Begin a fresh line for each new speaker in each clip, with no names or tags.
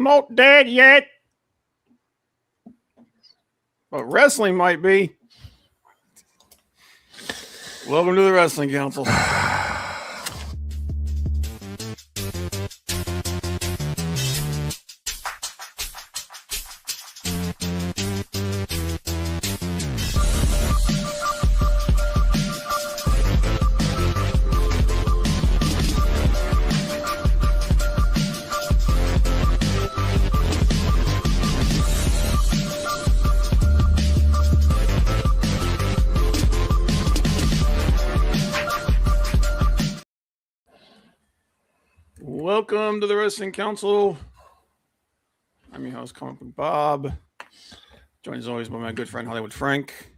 not dead yet. But wrestling might be. Welcome to the Wrestling Council. Welcome to the Wrestling Council. I'm your host, Comic Book Bob. Joined as always by my good friend Hollywood Frank.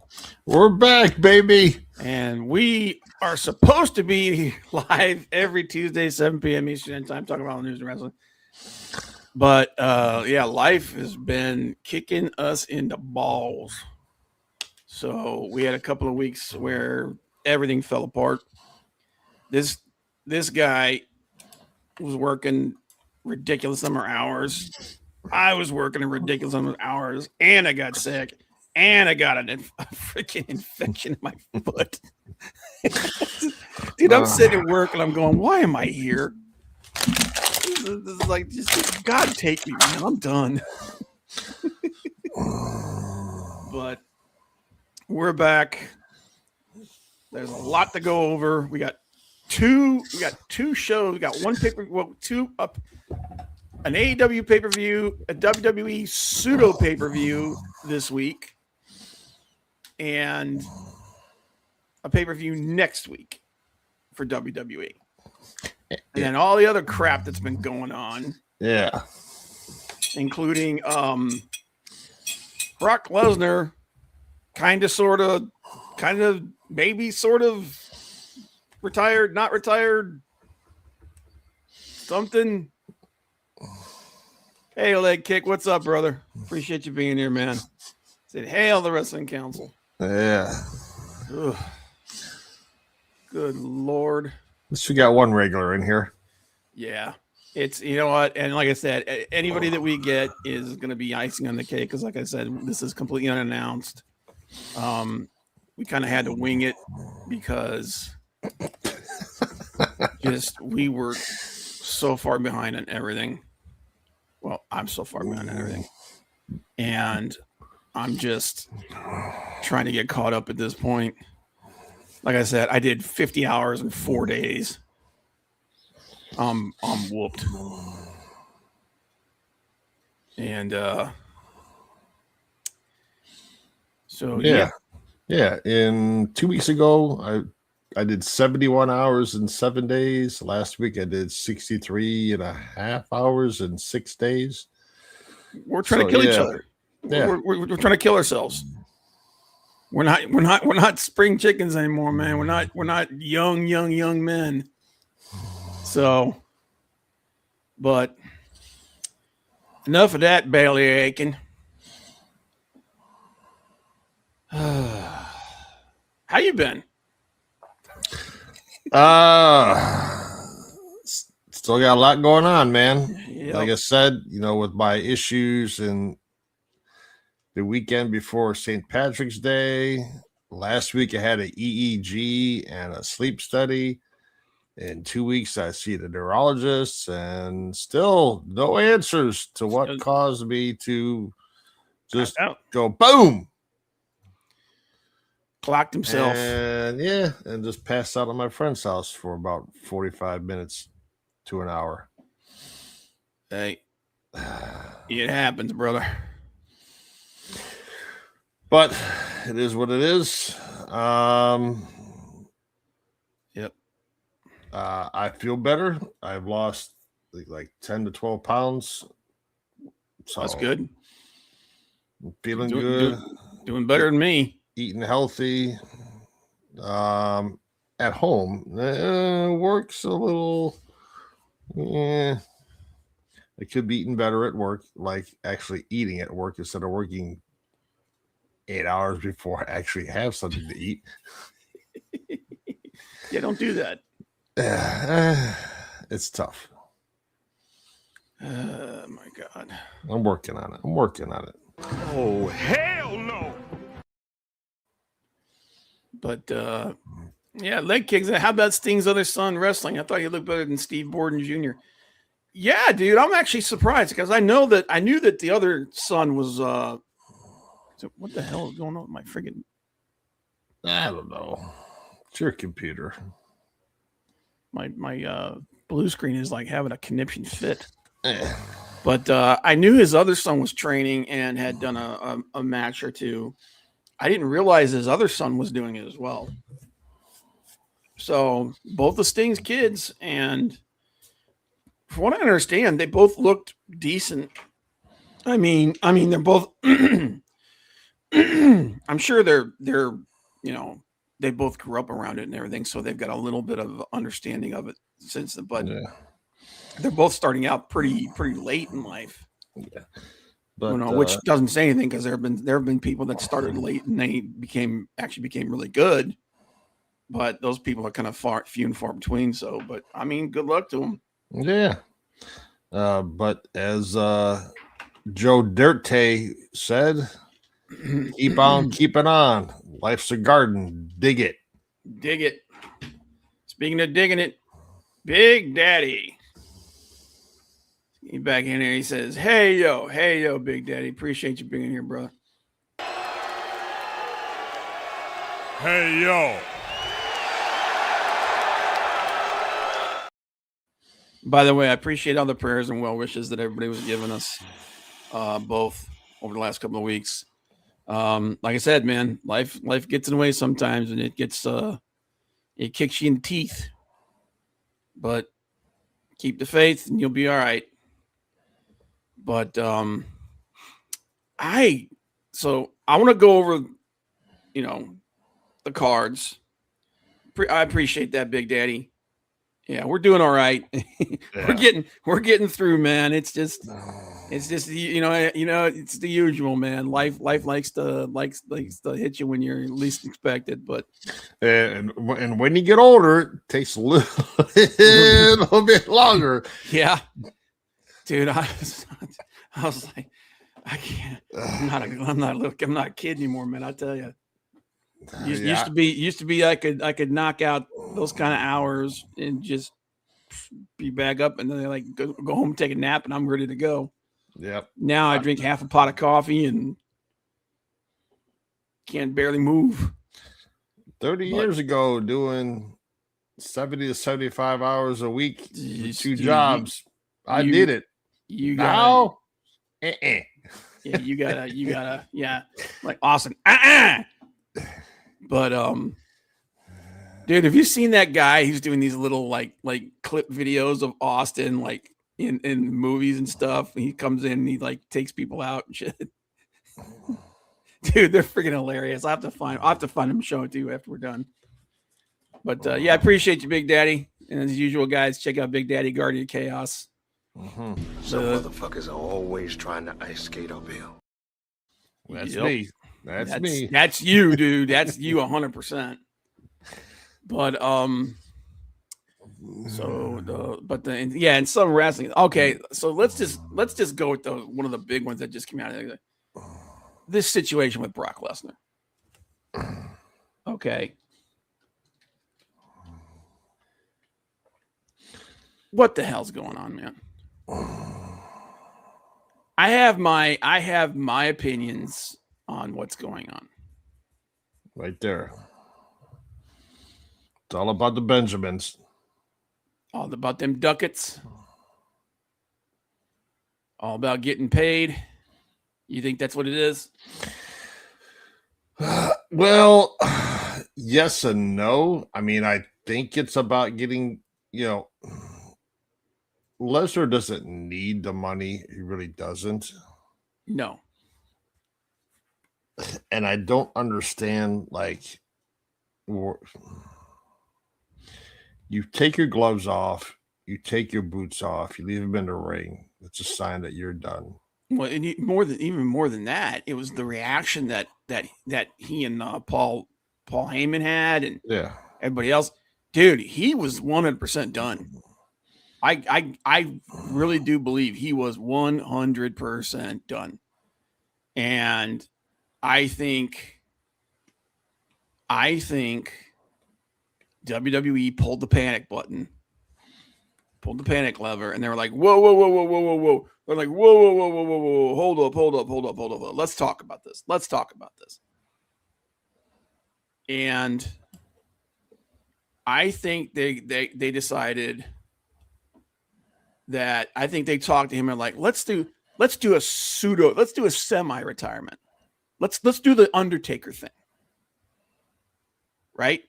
We're back, baby.
And we are supposed to be live every Tuesday, 7 p.m. Eastern Time, talking about news and wrestling. But life has been kicking us in the balls. So we had a couple of weeks where everything fell apart. This guy was working ridiculous number of hours. I was working a ridiculous number of hours, and I got sick, and I got a freaking infection in my foot. Dude, I'm sitting at work and I'm going, why am I here? This is like, just God take me, man. I'm done. But we're back. There's a lot to go over. We got two shows. We got one an AEW pay-per-view, a WWE pseudo pay-per-view this week, and a pay-per-view next week for WWE. And then all the other crap that's been going on.
Yeah.
Including Brock Lesnar kind of maybe sort of retired, not retired, something. Hey, Leg Kick, what's up, brother? Appreciate you being here, man. Said, hail the Wrestling Council.
Yeah.
Ugh. Good Lord.
At least we got one regular in here.
Yeah. It's, you know what? And like I said, anybody that we get is going to be icing on the cake because, like I said, this is completely unannounced. We kind of had to wing it because we were so far behind on everything. Well, I'm so far behind on everything. And I'm just trying to get caught up at this point. Like I said, I did 50 hours in 4 days. I'm whooped. And so
yeah. In 2 weeks ago, I did 71 hours in 7 days. Last week I did 63 and a half hours in 6 days.
We're trying to kill each other.
Yeah.
We're trying to kill ourselves. We're not spring chickens anymore, man. We're not young men. So, but enough of that belly aching. How you been?
Still got a lot going on, man.
Yep.
Like I said, with my issues and the weekend before St. Patrick's Day, last week I had an EEG and a sleep study. In 2 weeks, I see the neurologist, and still no answers to what caused me to just go boom.
Clocked himself.
And just passed out at my friend's house for about 45 minutes to an hour.
Hey, it happens, brother.
But it is what it is.
Yep.
I feel better. I've lost like 10 to 12 pounds. So
that's good.
I'm feeling good.
Doing better than me.
Eating healthy. At home. Work's a little. I could be eating better at work, like actually eating at work instead of working 8 hours before I actually have something to eat.
Yeah, don't do that.
It's tough.
My God.
I'm working on it.
Oh, hell no.
But yeah, leg kicks. How about Sting's other son wrestling? I thought he looked better than Steve Borden Jr. Yeah, dude, I'm actually surprised because I knew that the other son was what the hell is going on with my friggin'
I don't know. It's your computer.
my blue screen is like having a conniption fit.
Eh.
But I knew his other son was training and had done a match or two. I didn't realize his other son was doing it as well. So both the Sting's kids, and from what I understand, they both looked decent. I mean, they're both. I'm sure they're they both grew up around it and everything, so they've got a little bit of understanding of it since then. But
Yeah.
they're both starting out pretty late in life.
Yeah. But
Which doesn't say anything because there have been people that started late and they became really good. But those people are kind of few and far between. So, but I mean, good luck to them.
Yeah. But as Joe Dirte said, keep on keeping on. Life's a garden. Dig it.
Dig it. Speaking of digging it, Big Daddy. He's back in here. He says, hey, yo, Big Daddy. Appreciate you being here, brother.
Hey, yo.
By the way, I appreciate all the prayers and well wishes that everybody was giving us both over the last couple of weeks. Like I said, man, life gets in the way sometimes, and it kicks you in the teeth. But keep the faith, and you'll be all right. But I want to go over, the cards. I appreciate that, Big Daddy. Yeah, we're doing all right.
Yeah.
We're getting through, man. It's just it's the usual, man. Life likes to hit you when you're least expected. But
And when you get older, it takes a little bit longer.
yeah, dude, I was like, I can't. I'm not a kid anymore, man. I tell you. Used to be I could knock out those kind of hours and just be back up, and then they like go home, take a nap, and I'm ready to go.
Yep.
Now I drink half a pot of coffee and can't barely move.
30 years ago, doing 70 to 75 hours a week, two jobs. I did it.
You
now,
yeah, you gotta, yeah, like Austin. But dude, have you seen that guy? He's doing these little like clip videos of Austin, like in movies and stuff. And he comes in and he like takes people out and shit. Dude, they're freaking hilarious. I'll have to find him and show it to you after we're done. But yeah, I appreciate you, Big Daddy. And as usual, guys, check out Big Daddy Guardian of Chaos.
Some motherfuckers are always trying to ice skate uphill.
That's me. That's me.
That's you, dude. That's you 100%. But and some wrestling. Okay, so let's just go with one of the big ones that just came out. This situation with Brock Lesnar. Okay. What the hell's going on, man? I have my opinions on what's going on.
Right there. It's all about the Benjamins.
All about them ducats. All about getting paid. You think that's what it is?
Well, yes and no. I mean, I think it's about getting, Lesnar doesn't need the money. He really doesn't.
No.
And I don't understand, like, you take your gloves off, you take your boots off, you leave them in the ring. It's a sign that you're done.
Well, and even more than that, it was the reaction that he and Paul Heyman had, and
yeah,
everybody else. Dude, he was 100% done. I really do believe he was 100% done. And I think WWE pulled the panic button, pulled the panic lever, and they were like, whoa, whoa, whoa, whoa, whoa, whoa, whoa. They're like, whoa, whoa, whoa, whoa, whoa, whoa, hold up. Let's talk about this. And I think they decided that I think they talked to him and like, let's do a semi-retirement. Let's do the Undertaker thing. Right?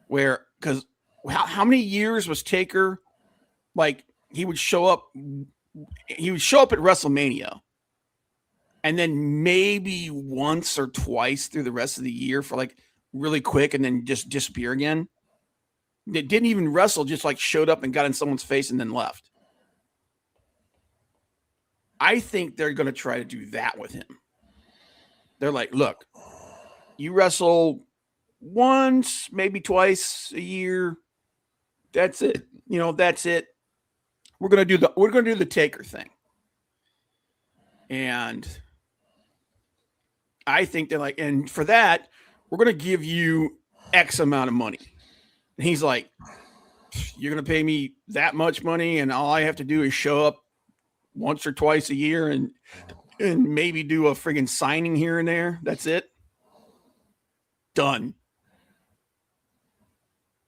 Where, because how many years was Taker like he would show up at WrestleMania and then maybe once or twice through the rest of the year for like really quick and then just disappear again. It didn't even wrestle, just like showed up and got in someone's face and then left. I think they're going to try to do that with him. They're like, look, you wrestle once, maybe twice a year. That's it. That's it. We're going to do the Taker thing. And I think they're like, and for that, we're going to give you X amount of money. And he's like, you're going to pay me that much money and all I have to do is show up once or twice a year and maybe do a friggin' signing here and there. That's it. Done.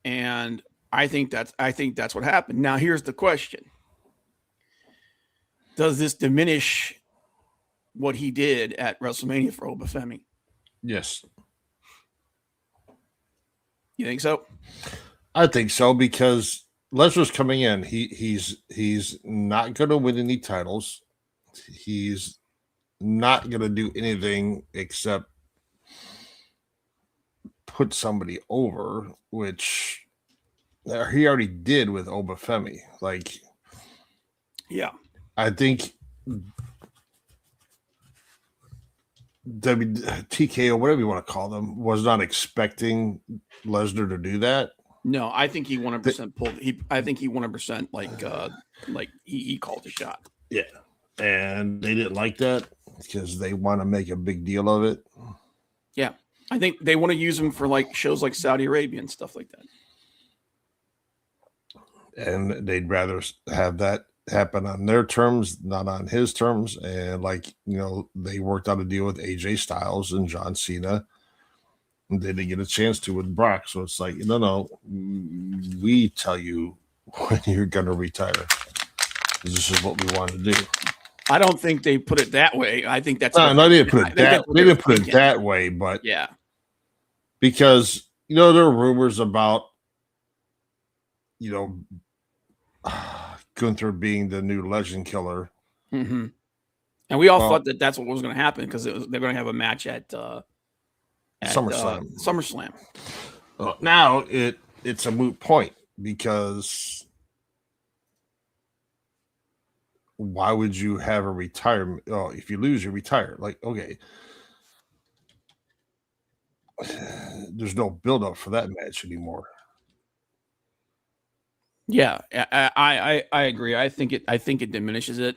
And I think that's what happened. Now here's the question. Does this diminish what he did at WrestleMania for Obafemi?
Yes.
You think so?
I think so because Lesnar's coming in. He's not going to win any titles. He's not going to do anything except put somebody over, which he already did with Obafemi. Like,
yeah,
I think TKO, whatever you want to call them, was not expecting Lesnar to do that.
No, I think he 100% pulled. I think he 100% like he called the shot.
Yeah, and they didn't like that because they want to make a big deal of it.
Yeah, I think they want to use him for like shows like Saudi Arabia and stuff like that.
And they'd rather have that happen on their terms, not on his terms. And they worked out a deal with AJ Styles and John Cena. And they didn't get a chance to with Brock. So it's like, no, we tell you when you're going to retire. This is what we want to do.
I don't think they put it that way. I think that's
no, they didn't put it that. They didn't put it that way, but
yeah,
because there are rumors about Gunther being the new Legend Killer,
and we all thought that that's what was going to happen because they're going to have a match at SummerSlam.
Now it's a moot point because why would you have a retirement? Oh, if you lose, you retire. Like, okay, there's no build up for that match anymore.
Yeah, I agree. I think it diminishes it.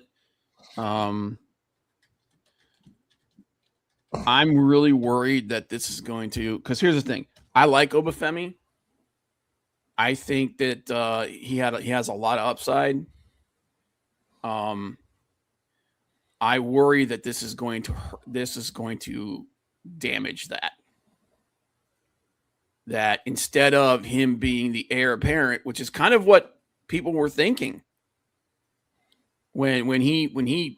I'm really worried that this is going to, because here's the thing. I like Obafemi. I think that he has a lot of upside. I worry that this is going to damage that. That instead of him being the heir apparent, which is kind of what people were thinking when he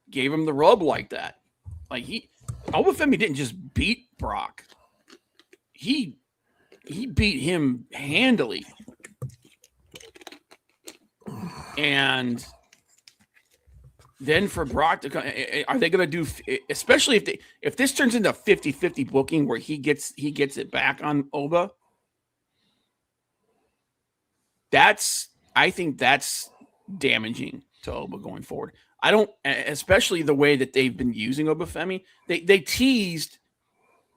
gave him the rub like that, like Obafemi didn't just beat Brock, he beat him handily, and then for Brock to come, are they going to do, especially if this turns into 50-50 booking where he gets it back on Oba? I think that's damaging to Oba going forward. I don't, especially the way that they've been using Obafemi. They teased,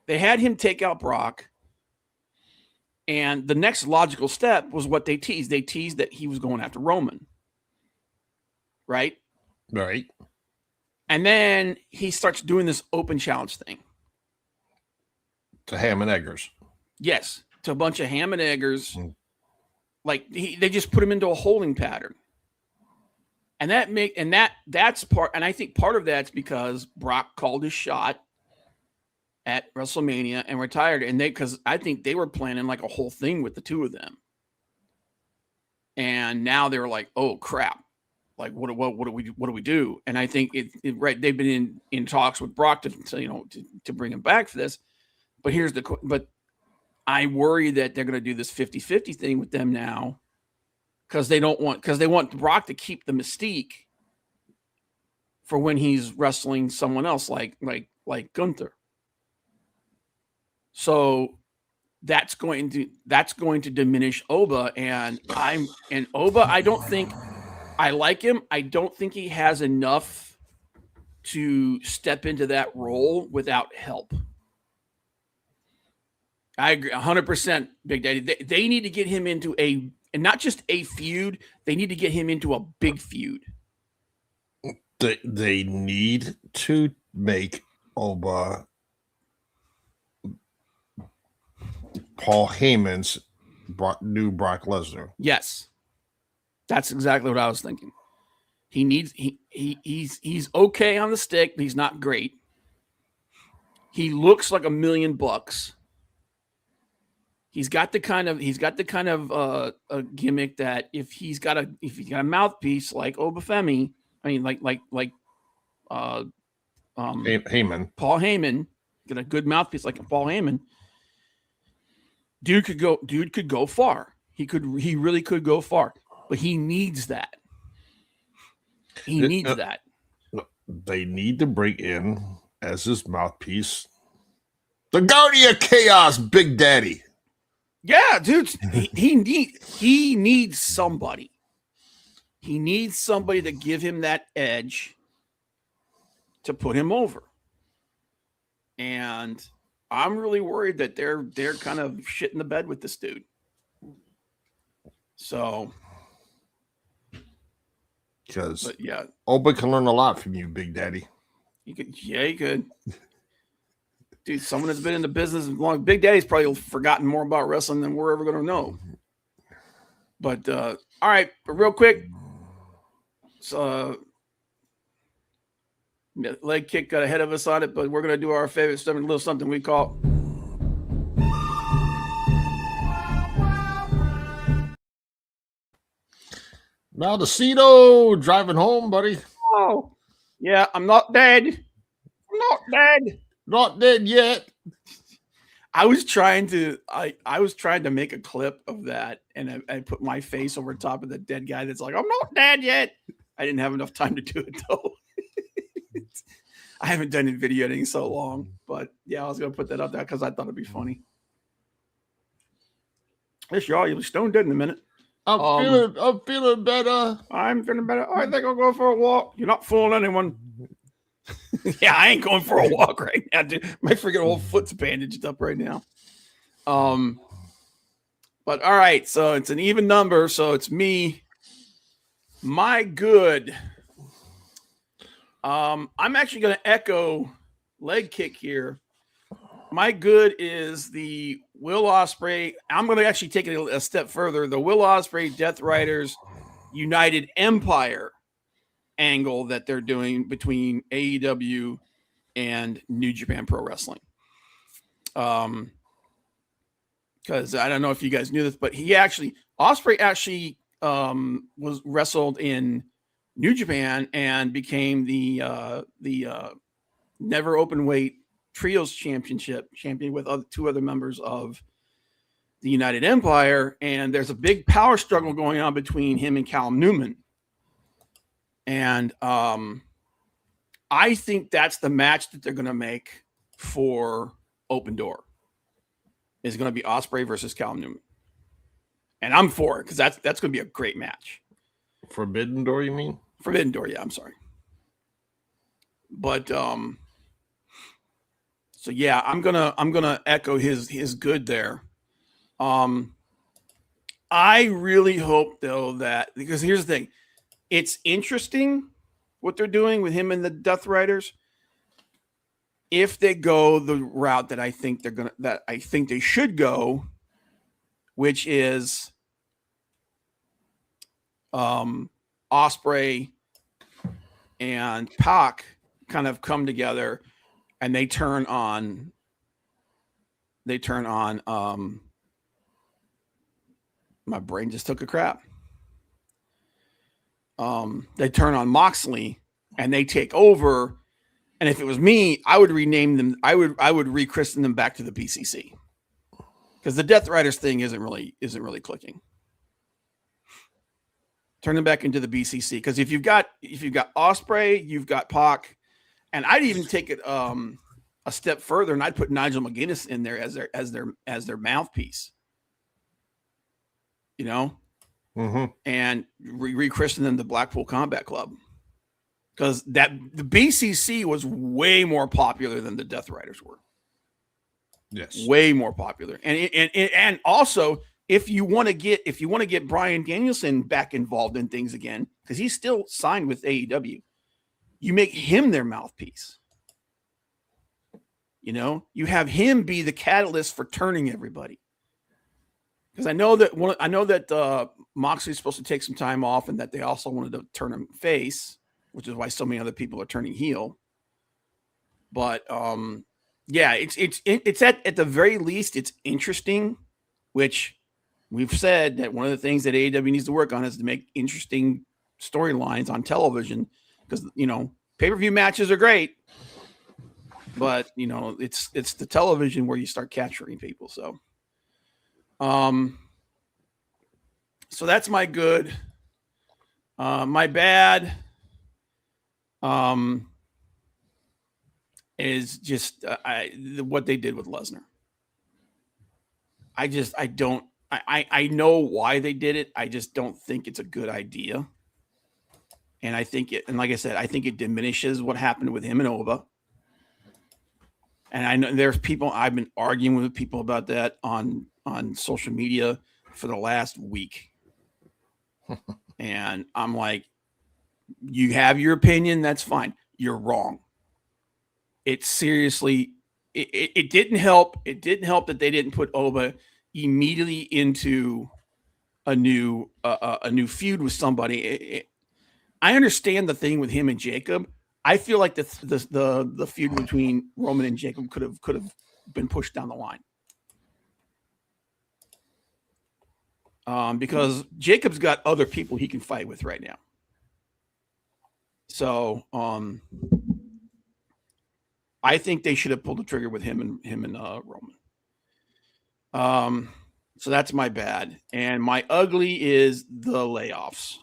they had him take out Brock, and the next logical step was what they teased. They teased that he was going after Roman. right?
Right.
And then he starts doing this open challenge thing.
To ham and eggers.
Yes, to a bunch of ham and eggers.
Mm.
Like they just put him into a holding pattern. And that's part, and I think part of that's because Brock called his shot at WrestleMania and retired, and because I think they were planning like a whole thing with the two of them, and now they're like, oh crap, like what do we do? And I think right, they've been in talks with Brock to bring him back for this, but I worry that they're going to do this 50-50 thing with them now. Because they want Brock to keep the mystique for when he's wrestling someone else like Gunther. So that's going to diminish Oba, and Oba. I don't think I like him. I don't think he has enough to step into that role without help. I agree 100%, Big Daddy. They need to get him into and not just a feud, they need to get him into a big feud.
They need to make Oba Paul Heyman's new Brock Lesnar.
Yes. That's exactly what I was thinking. He's okay on the stick, but he's not great. He looks like $1 million. He's got the kind of a gimmick that if he's got a mouthpiece like Obafemi, I mean like
Heyman.
Paul Heyman, got a good mouthpiece like Paul Heyman. Dude could go far. He really could go far, but he needs that. He needs that.
They need to bring in as his mouthpiece the Guardian of Chaos, Big Daddy.
Yeah, dude, he needs somebody. He needs somebody to give him that edge to put him over. And I'm really worried that they're kind of shitting the bed with this dude. So,
because
yeah,
Oba can learn a lot from you, Big Daddy.
He could. Dude, someone that's been in the business as long. Big Daddy's probably forgotten more about wrestling than we're ever going to know. But all right, but real quick, so leg kick got ahead of us on it, but we're going to do our favorite stuff, a little something we call.
Maldacito driving home, buddy.
Oh, yeah, I'm not dead. I'm not dead.
Not dead yet.
I was trying to make a clip of that, and I put my face over top of the dead guy that's like, I'm not dead yet. I didn't have enough time to do it though. I haven't done it video editing so long, but yeah, I was gonna put that up there because I thought it'd be funny. Yes, y'all, you'll be stone dead in a minute.
I'm feeling better.
I'm feeling better. I think I'll go for a walk. You're not fooling anyone. Yeah, I ain't going for a walk right now, dude. My freaking whole foot's bandaged up right now. But all right, so it's an even number, so it's me. My good. I'm actually going to echo leg kick here. My good is the Will Ospreay. I'm going to actually take it a step further. The Will Ospreay Death Riders United Empire angle that they're doing between AEW and New Japan Pro Wrestling. Because I don't know if you guys knew this, but Ospreay actually was wrestled in New Japan and became the never open weight trios champion with two other members of the United Empire. And there's a big power struggle going on between him and Callum Newman. And I think that's the match that they're going to make for Open Door. Is going to be Ospreay versus Callum Newman. And I'm for it because that's going to be a great match.
Forbidden Door, you mean?
Forbidden Door, yeah, I'm sorry. But so yeah, I'm gonna echo his good there. I really hope though that, because here's the thing, it's interesting what they're doing with him and the Death Riders. If they go the route that I think they should go, which is Osprey and Pac kind of come together and they turn on my brain just took a crap. They turn on Moxley and they take over. And if it was me, I would rename them. I would rechristen them back to the BCC because the Death Riders thing isn't really clicking. Turn them back into the BCC because if you've got Osprey, you've got Pac, and I'd even take it a step further, and I'd put Nigel McGuinness in there as their mouthpiece. You know, and rechristen them the Blackpool Combat Club. Because the BCC was way more popular than the Death Riders were.
Yes,
way more popular. And also, if you want to get Bryan Danielson back involved in things again, because he's still signed with AEW, you make him their mouthpiece. You know, you have him be the catalyst for turning everybody. Because I know that Moxley's supposed to take some time off, and that they also wanted to turn him face, which is why so many other people are turning heel. But yeah, it's at the very least it's interesting, which we've said that one of the things that AEW needs to work on is to make interesting storylines on television, because pay-per-view matches are great, but it's the television where you start capturing people. So so that's my good. My bad is just what they did with Lesnar. I know why they did it. I just don't think it's a good idea. And like I said, I think it diminishes what happened with him and Oba. And I know there's people, I've been arguing with people about that on social media for the last week. And I'm like, you have your opinion, that's fine. You're wrong. It seriously, it didn't help. It didn't help that they didn't put Oba immediately into a new feud with somebody. I understand the thing with him and Jacob. I feel like the feud between Roman and Jacob could have been pushed down the line. Because Jacob's got other people he can fight with right now. So I think they should have pulled the trigger with him and Roman. So that's my bad. And my ugly is the layoffs.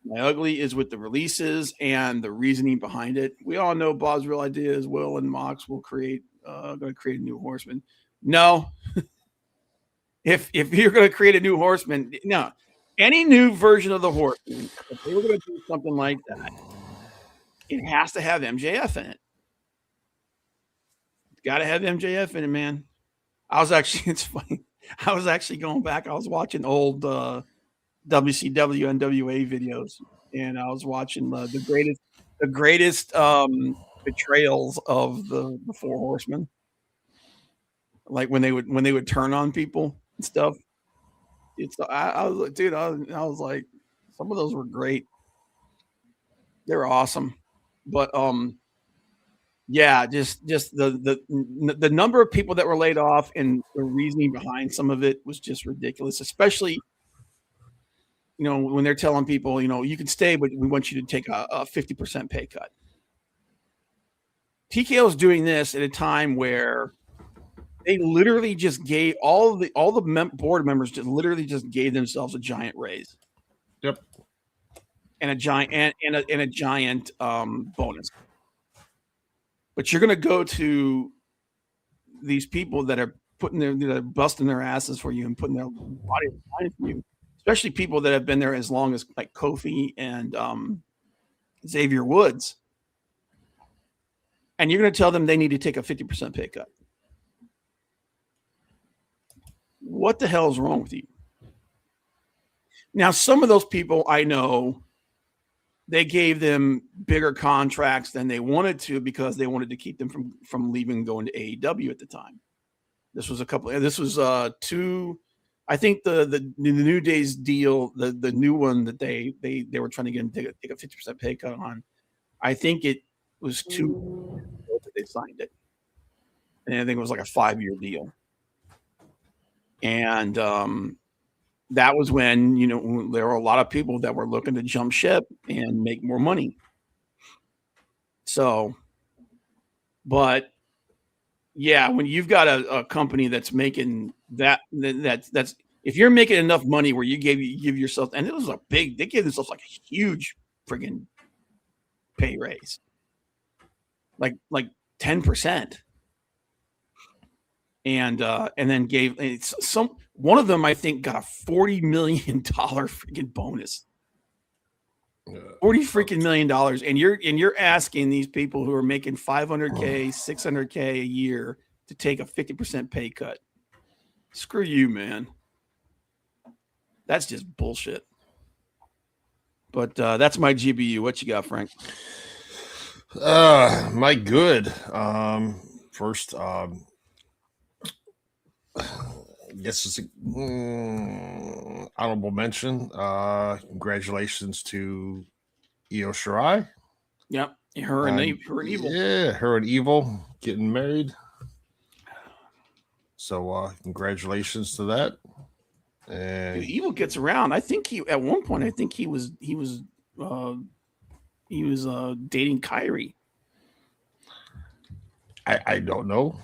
My ugly is with the releases and the reasoning behind it. We all know Bob's real idea is Will and Mox will going to create a new Horseman. No. If you're going to create a new Horseman, no. Any new version of the Horseman, if they were going to do something like that, it has to have MJF in it. It's got to have MJF in it, man. It's funny. I was actually going back. I was watching old WCW NWA videos, and I was watching the greatest betrayals of the Four Horsemen, like when they would turn on people and stuff. I was like, dude, I was like, some of those were great. They were awesome, but yeah, just the number of people that were laid off and the reasoning behind some of it was just ridiculous, especially when they're telling people, you can stay, but we want you to take a 50% pay cut. TKO is doing this at a time where they literally just gave all the board members just gave themselves a giant raise.
Yep.
And a giant bonus. But you're going to go to these people that are busting their asses for you and putting their body behind you, especially people that have been there as long as like Kofi and Xavier Woods. And you're going to tell them they need to take a 50% pay cut. What the hell is wrong with you? Now, some of those people I know, they gave them bigger contracts than they wanted to because they wanted to keep them from leaving and going to AEW at the time. This was two. I think the New Day's deal, the new one that they were trying to get take a 50% pay cut on. I think it was 2 that they signed it, and I think it was like a 5-year deal. And that was when there were a lot of people that were looking to jump ship and make more money. So, but yeah, when you've got a company that's making that's if you're making enough money where you give yourself, and it was they gave themselves like a huge friggin' pay raise, like 10%, and then gave one of them, I think, got a $40 million freaking bonus. $40 freaking million, and you're asking these people who are making $500K, $600K a year to take a 50% pay cut. Screw you, man. That's just bullshit. But that's my GBU. What you got, Frank?
My good. First, I guess it's honorable mention. Congratulations to Io Shirai.
Yep, her and Evil.
Yeah, her and Evil getting married. So congratulations to that. And
Dude, Evil gets around. I think at one point he was dating Kyrie.
I don't know.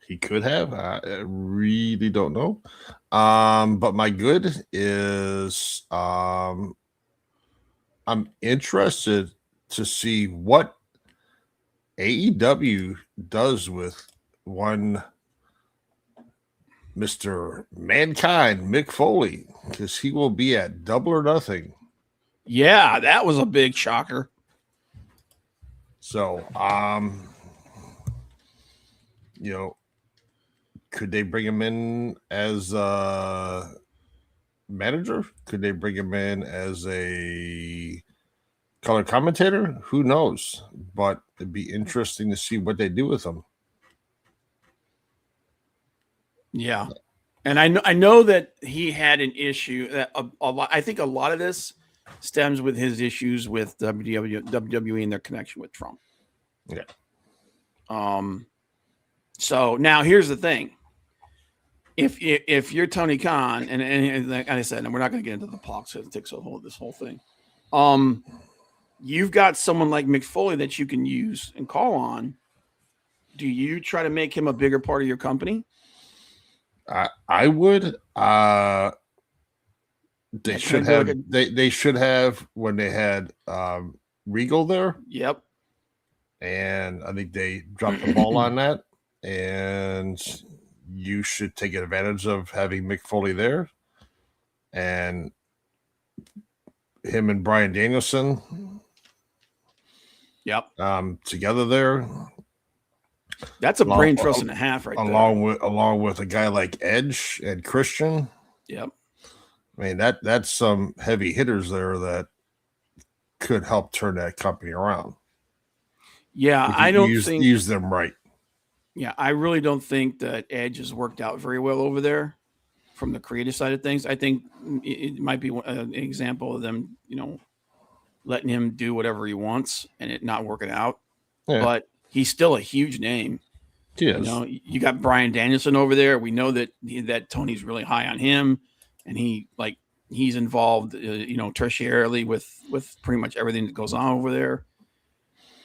He could have. I really don't know. But my good is I'm interested to see what AEW does with one Mr. Mankind, Mick Foley, because he will be at Double or Nothing.
Yeah, that was a big shocker.
So, could they bring him in as a manager? Could they bring him in as a color commentator? Who knows? But it'd be interesting to see what they do with him.
Yeah, and I know that he had an issue. That a lot. I think a lot of this stems with his issues with WWE and their connection with Trump.
Yeah.
So now here's the thing. If you're Tony Khan, and like I said, and we're not going to get into the politics of this whole thing. You've got someone like Mick Foley that you can use and call on. Do you try to make him a bigger part of your company?
I would. They should have. They should have when they had Regal there.
Yep.
And I think they dropped the ball on that. And you should take advantage of having Mick Foley there, and him and Bryan Danielson.
Yep.
Together there.
That's a brain trust and a half, right there.
Along with a guy like Edge and Christian.
Yep.
I mean that's some heavy hitters there that could help turn that company around.
Yeah, I don't
use them right.
Yeah, I really don't think that Edge has worked out very well over there from the creative side of things. I think it might be an example of them, letting him do whatever he wants and it not working out. Yeah. But he's still a huge name.
Yes.
You got Bryan Danielson over there. We know that Tony's really high on him, and he's involved, tertiarily with pretty much everything that goes on over there.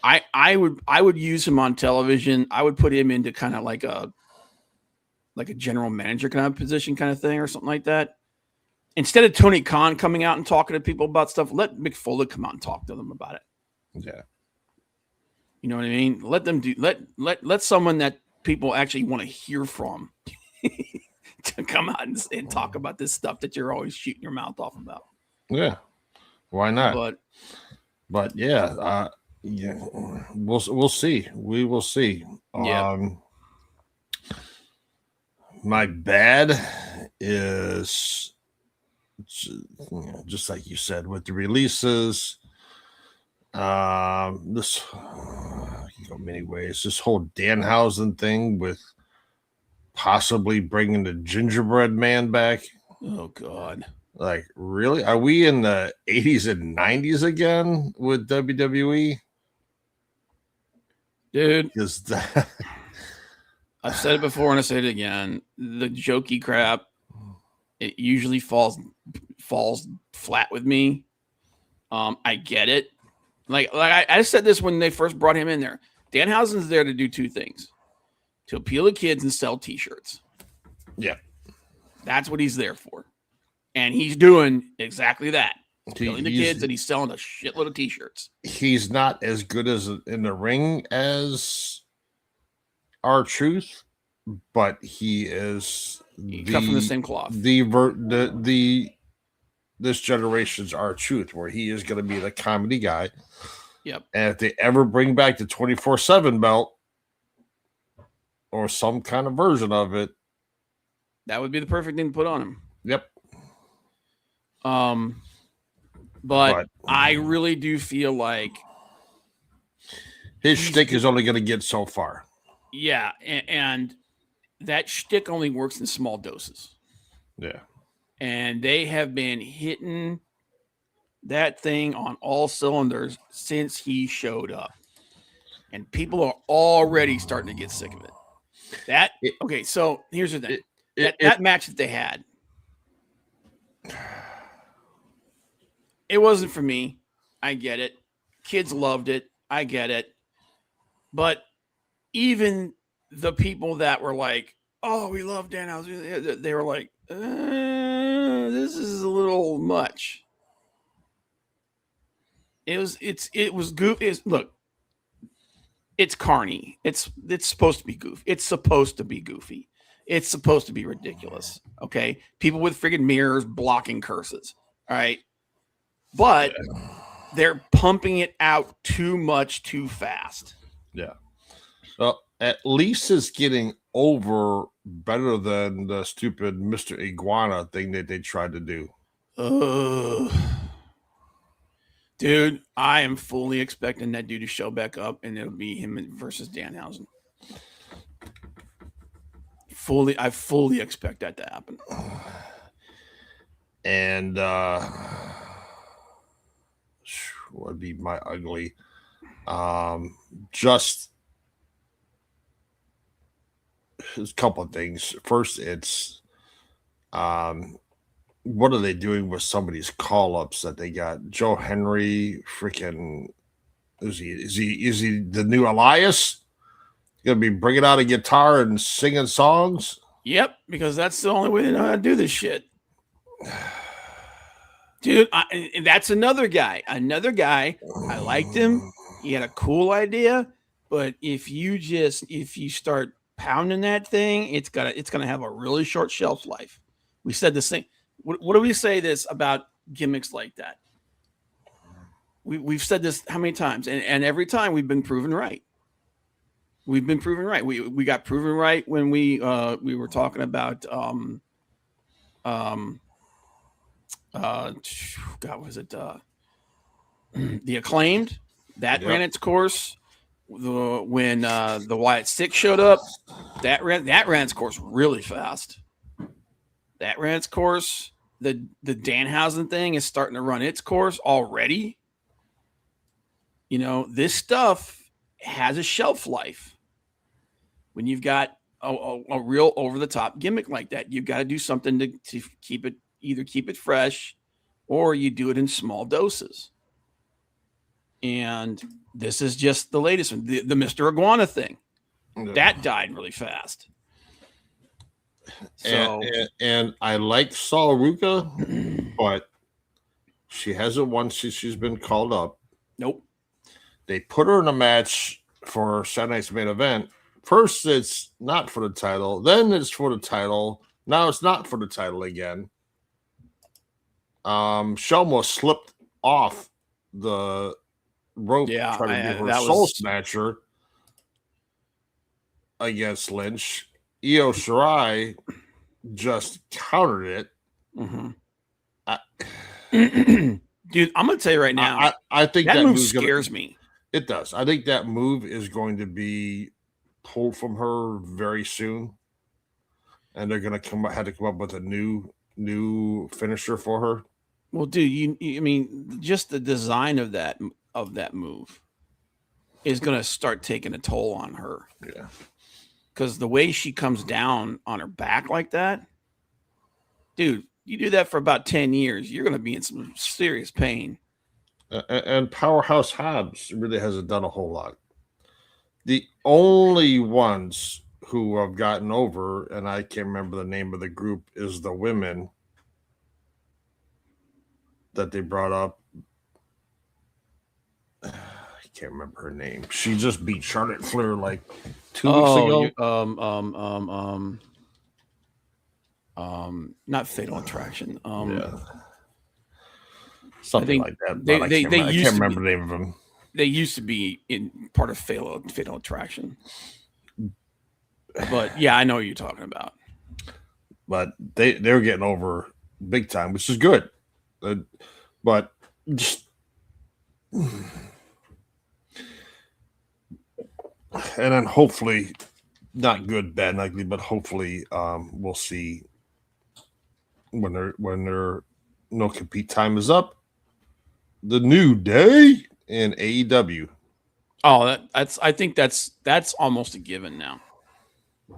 I would use him on television. I would put him into kind of like a general manager kind of position kind of thing or something like that. Instead of Tony Khan coming out and talking to people about stuff, let Mick Foley come out and talk to them about it.
Yeah.
You know what I mean? Let them do let someone that people actually want to hear from to come out and talk about this stuff that you're always shooting your mouth off about.
Yeah. Why not? But yeah, yeah, we'll see. We will see.
Yeah.
My bad is just like you said with the releases. This can go many ways. This whole Danhausen thing with possibly bringing the gingerbread man back.
Oh God!
Like, really? Are we in the 80s and 90s again with WWE?
Dude,
Because
I've said it before and I say it again. The jokey crap, it usually falls flat with me. I get it. Like I said this when they first brought him in there. Danhausen's there to do two things: to appeal to kids and sell T-shirts.
yeah,
That's what he's there for, and he's doing exactly that. Appealing to kids, and he's selling a shitload of T-shirts.
He's not as good as in the ring as R-Truth, but he is
Cut from the same cloth.
This generation's R-Truth, where he is going to be the comedy guy.
Yep.
And if they ever bring back the 24/7 belt or some kind of version of it,
that would be the perfect thing to put on him.
Yep.
But I really do feel like
his shtick is only going to get so far.
Yeah, and that shtick only works in small doses.
Yeah.
And they have been hitting that thing on all cylinders since he showed up. And people are already starting to get sick of it. Okay, so here's the thing. That match that they had, it wasn't for me. I get it. Kids loved it. I get it. But even the people that were like, oh, we love Danhausen, they were like, this is a little much. It was goofy. Look, it's carny. It's supposed to be goofy. It's supposed to be goofy. It's supposed to be ridiculous. Okay. People with friggin' mirrors blocking curses. All right. But they're pumping it out too much too fast.
Yeah. Well, at least it's getting over better than the stupid Mr. Iguana thing that they tried to do.
Dude, I am fully expecting that dude to show back up, and it'll be him versus Danhausen. I fully expect that to happen.
And would be my ugly. Just a couple of things. First, it's what are they doing with somebody's call-ups that they got? Joe Henry, freaking is he the new Elias? Gonna be bringing out a guitar and singing songs?
Yep, because that's the only way they know how to do this shit. Dude, and that's another guy. I liked him. He had a cool idea, but if you start pounding that thing, it's gonna have a really short shelf life. We said this thing. What do we say this about gimmicks like that? We've said this how many times, and every time we've been proven right. We've been proven right. We got proven right when we were talking about God, was it the Acclaimed that ran its course. When the Wyatt Six showed up, that ran its course really fast. That ran its course. The Danhausen thing is starting to run its course already. You know, this stuff has a shelf life. When you've got a real over-the-top gimmick like that, you've got to do something to keep it fresh, or you do it in small doses. And this is just the latest one, the Mr. Iguana thing. That died really fast. So,
and I like Saul Ruka, but she hasn't won since she's been called up.
Nope.
They put her in a match for Saturday Night's Main Event. First, it's not for the title. Then it's for the title. Now it's not for the title again. She almost slipped off the rope trying to do her soul snatcher against Lynch. Io Shirai just countered it.
Mm-hmm.
I,
Dude, I'm gonna tell you right now,
I think
that move
move's
scares me.
It does. I think that move is going to be pulled from her very soon, and they're going to have to come up with a new finisher for her.
Well, dude, I mean, just the design of that move is going to start taking a toll on her.
Yeah,
because the way she comes down on her back like that, dude, you do that for about 10 years, you're going to be in some serious pain.
and Powerhouse Hobbs really hasn't done a whole lot. The only ones who have gotten over, and I can't remember the name of the group, is the women that they brought up. I can't remember her name. She just beat Charlotte Flair like 2 weeks ago.
Not Fatal Attraction.
Yeah. Something like that.
They,
But
they,
I can't remember the name of them.
They used to be in part of Fatal Attraction. But yeah, I know what you're talking about.
But they were getting over big time, which is good. But just, and then hopefully, not good, bad, ugly, but hopefully we'll see when their no compete time is up, the New Day in AEW.
Oh, I think that's almost a given now.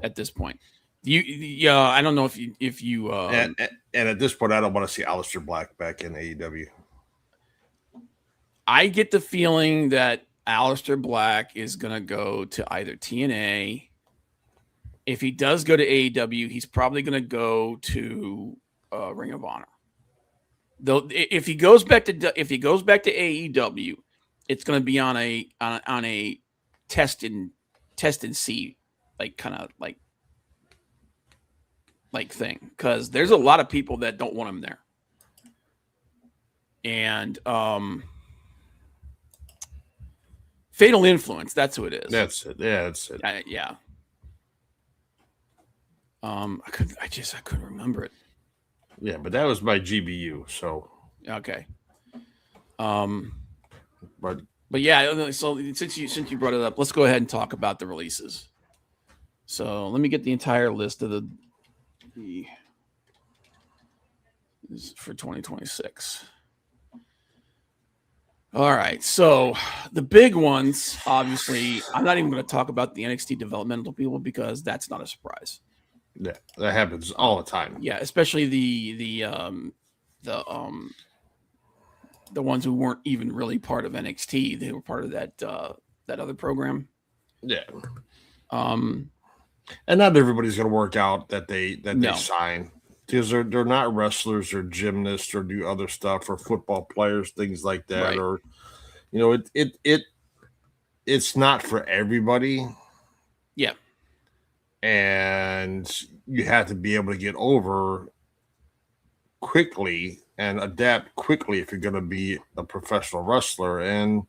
At this point, I don't know if you
and at this point, I don't want to see Aleister Black back in AEW.
I get the feeling that Aleister Black is going to go to either TNA. If he does go to AEW, he's probably going to go to Ring of Honor. Though, if he goes back to AEW, it's going to be on a test and see, like kind of like thing, because there's a lot of people that don't want him there, and Fatal Influence, that's who it is.
That's it. Yeah, that's it.
Yeah. I couldn't remember it.
Yeah, but that was my GBU. So
okay.
But
yeah. So since you brought it up, let's go ahead and talk about the releases. So let me get the entire list of the for 2026. All right. So the big ones, obviously, I'm not even going to talk about the NXT developmental people because that's not a surprise.
Yeah, that happens all the time.
Yeah, especially the ones who weren't even really part of NXT. They were part of that other program.
Yeah. And not everybody's going to work out that they sign, because they're not wrestlers or gymnasts or do other stuff, or football players, things like that. Right. Or, it's not for everybody.
Yeah.
And you have to be able to get over quickly and adapt quickly if you're going to be a professional wrestler. And,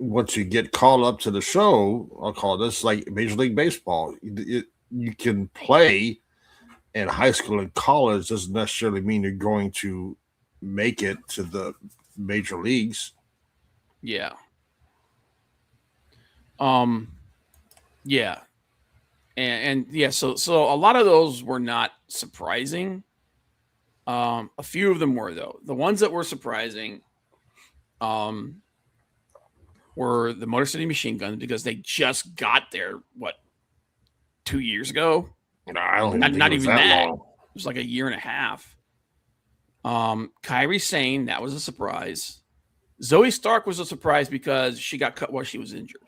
once you get called up to the show, I'll call this like Major League Baseball. You can play in high school and college, doesn't necessarily mean you're going to make it to the major leagues.
Yeah. Yeah. And yeah, so a lot of those were not surprising. A few of them were, though. The ones that were surprising were the Motor City Machine Guns, because they just got there, 2 years ago?
No, I don't
not even that.
Long.
It was like a year and a half. Kairi Sane, that was a surprise. Zoe Stark was a surprise because she got cut while she was injured.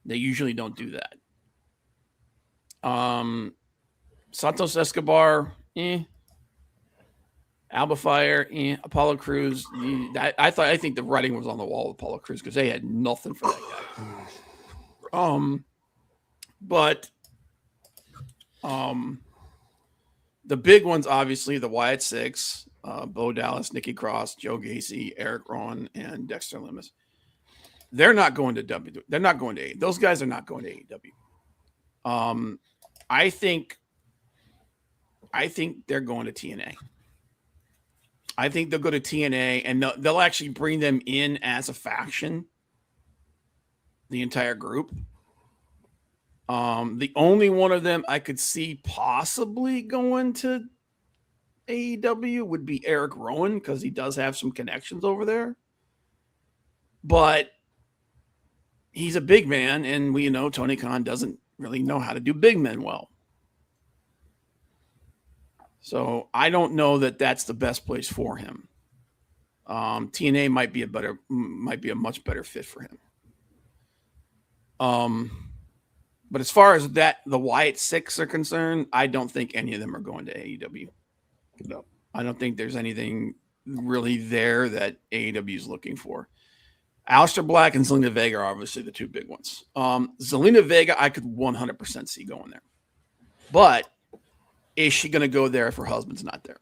They usually don't do that. Santos Escobar, Alba Fire, Apollo Crews. I think the writing was on the wall with Apollo Crews because they had nothing for that guy. But the big ones, obviously, the Wyatt Six, Bo Dallas, Nikki Cross, Joe Gacy, Eric Rowan, and Dexter Lumis. They're not going to W. They're not going to A. Those guys are not going to AEW. I think I think they're going to TNA. I think they'll go to TNA and they'll actually bring them in as a faction, the entire group. The only one of them I could see possibly going to AEW would be Eric Rowan, because he does have some connections over there. But he's a big man, and we know Tony Khan doesn't really know how to do big men well. So I don't know that that's the best place for him. TNA might be a much better fit for him. But as far as the Wyatt Six are concerned, I don't think any of them are going to AEW.
No.
I don't think there's anything really there that AEW is looking for. Aleister Black and Zelina Vega are obviously the two big ones. Zelina Vega, I could 100% see going there. But is she going to go there if her husband's not there?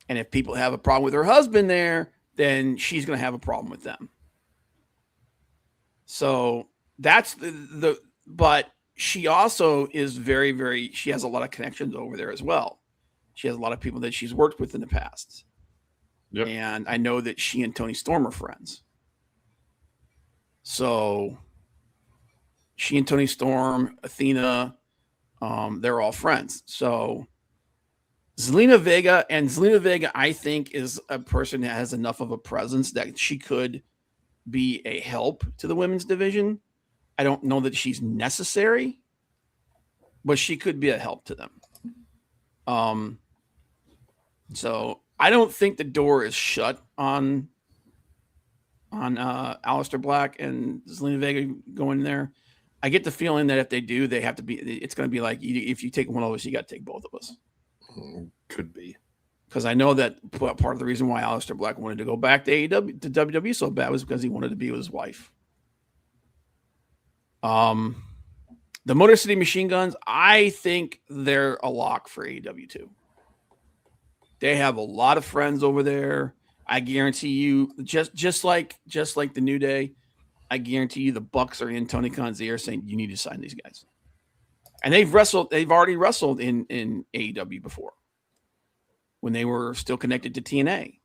And if people have a problem with her husband there, then she's going to have a problem with them. So that's but she also is she has a lot of connections over there as well. She has a lot of people that she's worked with in the past.
Yep.
And I know that she and Tony Storm are friends. So she and Tony Storm, Athena, they're all friends. So Zelina Vega, I think, is a person that has enough of a presence that she could be a help to the women's division. I don't know that she's necessary, but she could be a help to them. So I don't think the door is shut on Aleister Black and Zelina Vega going there. I get the feeling that if they do, they have to be. It's going to be like, if you take one of us, you got to take both of us.
Could be.
Because I know that part of the reason why Aleister Black wanted to go back to AEW, to WWE so bad, was because he wanted to be with his wife. The Motor City Machine Guns, I think they're a lock for AEW too. They have a lot of friends over there. I guarantee you, just like the New Day, I guarantee you the Bucks are in Tony Khan's ear saying, you need to sign these guys. And they've already wrestled in AEW before, when they were still connected to TNA.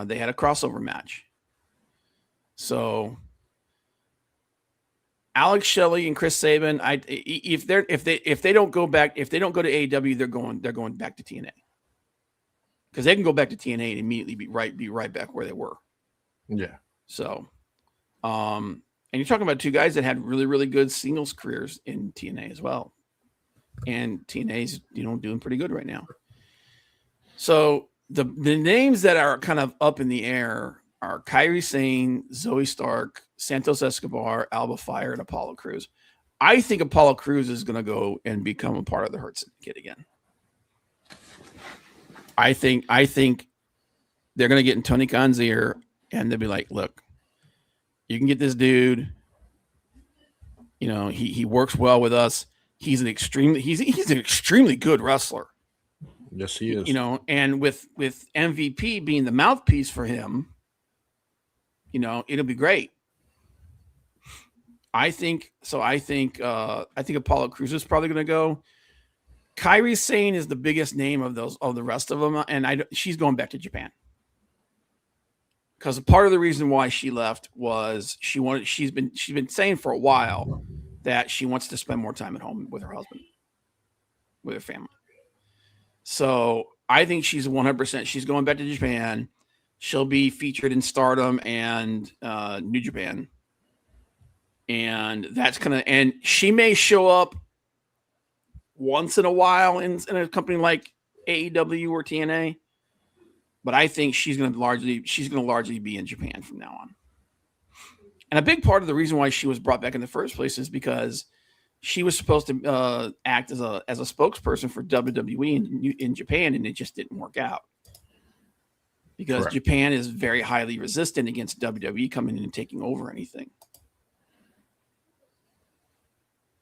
They had a crossover match. So Alex Shelley and Chris Sabin, if they don't go to AEW, they're going back to TNA. Because they can go back to TNA and immediately be right back where they were.
Yeah.
So, and you're talking about two guys that had really, really good singles careers in TNA as well. And TNA's, doing pretty good right now. So the names that are kind of up in the air are Kairi Sane, Zoe Stark, Santos Escobar, Alba Fire, and Apollo Crews. I think Apollo Crews is going to go and become a part of the Hurt Syndicate again. I think they're going to get in Tony Khan's ear, and they'll be like, look, you can get this dude. He works well with us. He's an extremely good wrestler.
Yes, he is.
And with MVP being the mouthpiece for him, it'll be great. I think Apollo Crews is probably going to go. Kairi Sane is the biggest name of the rest of them, and she's going back to Japan. Because part of the reason why she left was she's been saying for a while that she wants to spend more time at home with her husband, with her family. So I think she's 100%. She's going back to Japan. She'll be featured in Stardom and New Japan. And and she may show up once in a while in a company like AEW or TNA, but I think she's going to largely be in Japan from now on. And a big part of the reason why she was brought back in the first place is because she was supposed to act as a spokesperson for WWE in Japan, and it just didn't work out because
Correct.
Japan is very highly resistant against WWE coming in and taking over anything.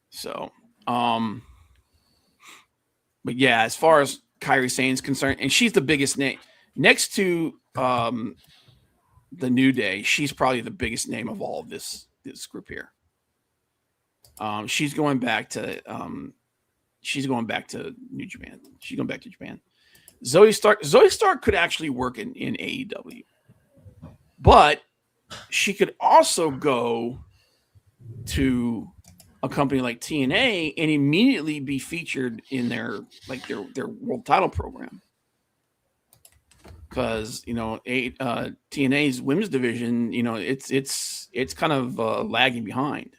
So, but yeah, as far as Kairi Sane is concerned, and she's the biggest name next to the New Day. She's probably the biggest name of all of this group here. She's going back to she's going back to New Japan. She's going back to Japan. Zoe Stark could actually work in AEW, but she could also go to a company like TNA and immediately be featured in their world title program. Because TNA's women's division, it's kind of lagging behind.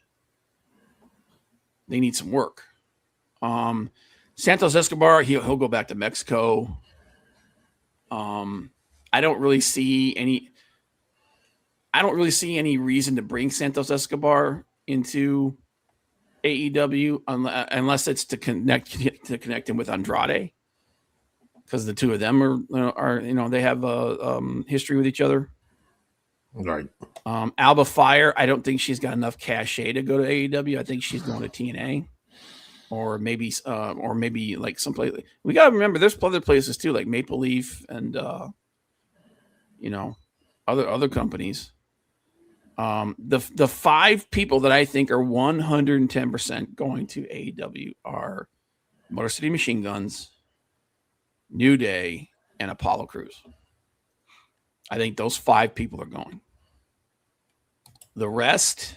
They need some work. Santos Escobar, he'll go back to Mexico. I don't really see any reason to bring Santos Escobar into AEW unless it's to connect him with Andrade, because the two of them are they have a history with each other.
Right.
Alba Fire, I don't think she's got enough cachet to go to AEW. I think she's going to TNA, or maybe like someplace. We got to remember there's other places too, like Maple Leaf and other companies. The 5 people that I think are 110% going to AEW are Motor City Machine Guns, New Day, and Apollo Crews. I think those 5 people are going. The rest,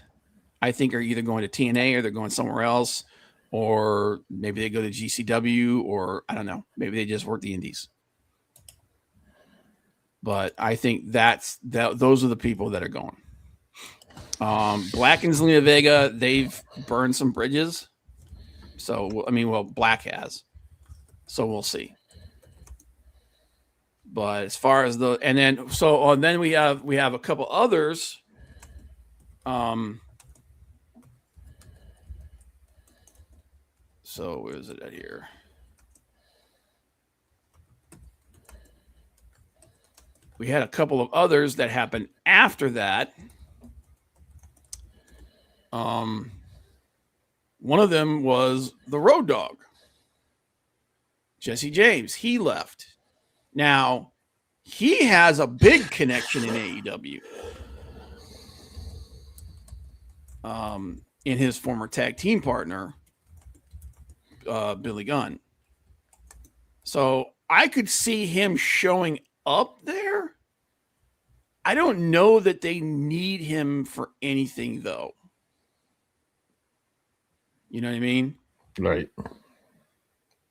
I think, are either going to TNA or they're going somewhere else, or maybe they go to GCW, or I don't know. Maybe they just work the indies. But I think those are the people that are going. Black and Zelina Vega, they've burned some bridges. So, Black has. So we'll see. But as far as then we have a couple others. So where is it at here? We had a couple of others that happened after that. One of them was the Road Dogg, Jesse James. He left. Now, he has a big connection in AEW. In his former tag team partner, Billy Gunn. So I could see him showing up there. I don't know that they need him for anything, though. You know what I mean?
Right.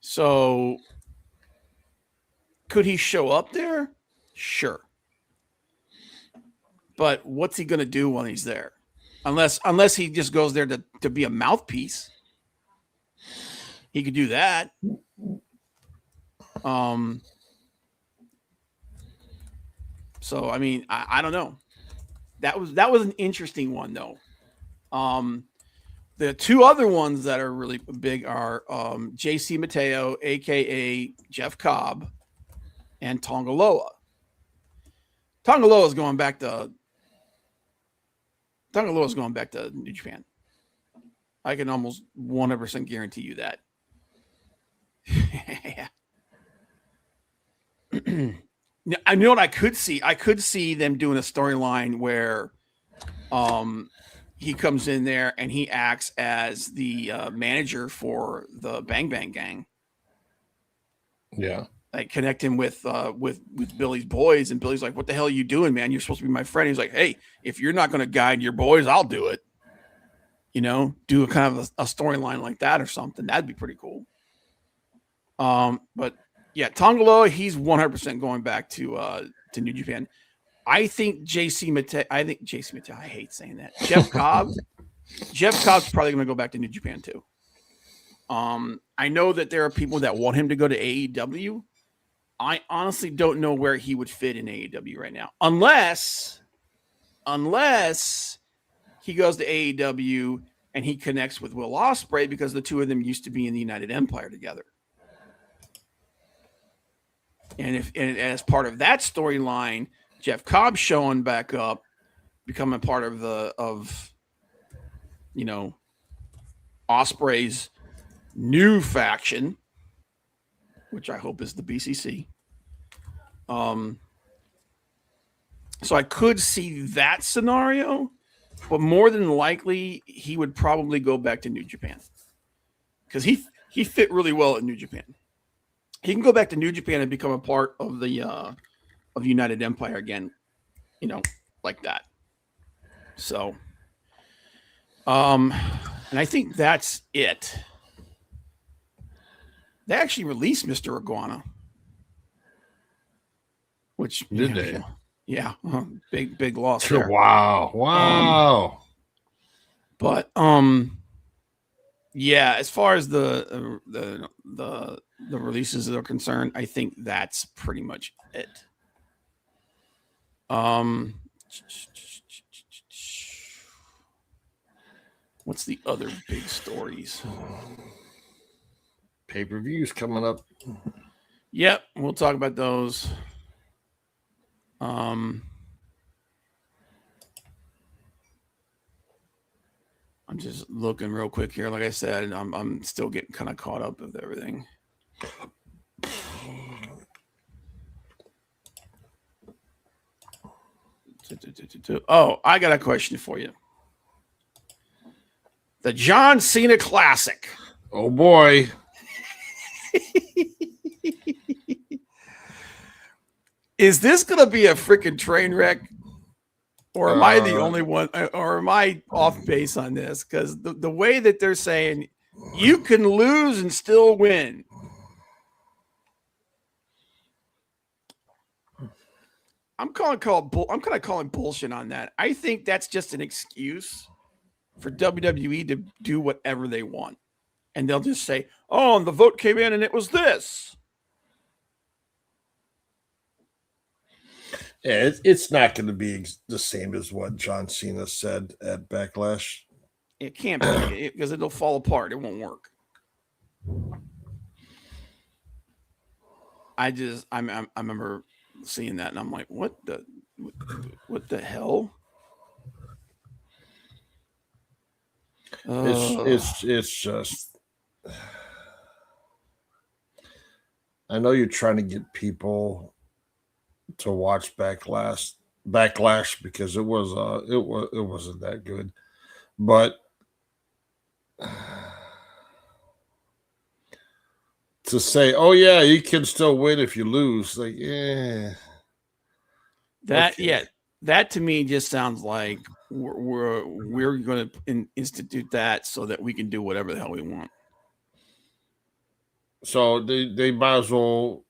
So could he show up there? Sure. But what's he going to do when he's there? Unless he just goes there to be a mouthpiece. He could do that. So I don't know. That was an interesting one though. The 2 other ones that are really big are JC Mateo, aka Jeff Cobb, and Tongaloa. Tongaloa is going back to New Japan. I can almost 100% guarantee you that. I know what I could see. I could see them doing a storyline where he comes in there and he acts as the manager for the Bang Bang Gang.
Yeah.
Like connect him with Billy's boys, and Billy's like, "What the hell are you doing, man? You're supposed to be my friend." He's like, "Hey, if you're not going to guide your boys, I'll do it." Do a kind of a storyline like that or something. That'd be pretty cool. But yeah, Tongaloa, he's 100% going back to New Japan. I think JC Mateo. I hate saying that. Jeff Cobb's probably going to go back to New Japan too. I know that there are people that want him to go to AEW. I honestly don't know where he would fit in AEW right now, unless he goes to AEW and he connects with Will Ospreay, because the 2 of them used to be in the United Empire together. And as part of that storyline, Jeff Cobb showing back up, becoming part of Ospreay's new faction, which I hope is the BCC. So I could see that scenario, but more than likely he would probably go back to New Japan, because he fit really well at New Japan. He can go back to New Japan and become a part of the United Empire again, like that. So, and I think that's it. They actually released Mr. Iguana, which
Did they?
Yeah, big loss there.
Wow.
But yeah, as far as the releases are concerned, I think that's pretty much it. What's the other big stories?
Pay-per-views coming up.
Yep, we'll talk about those. I'm just looking real quick here. Like I said, I'm still getting kind of caught up with everything. Oh, I got a question for you. The John Cena Classic.
Oh boy.
Is this going to be a freaking train wreck? Or am I the only one? Or am I off base on this? Because the way that they're saying you can lose and still win. I'm kind of calling bullshit on that. I think that's just an excuse for WWE to do whatever they want. And they'll just say, oh, and the vote came in and it was this.
Yeah, it's not going to be the same as what John Cena said at Backlash.
It can't be because it'll fall apart. It won't work. I remember seeing that and I'm like, what the hell?
It's just, I know you're trying to get people to watch Backlash because it wasn't that good, but to say, oh yeah, you can still win if you lose, like, yeah,
that okay. Yeah, that to me just sounds like we're going to institute that so that we can do whatever the hell we want.
So they might as well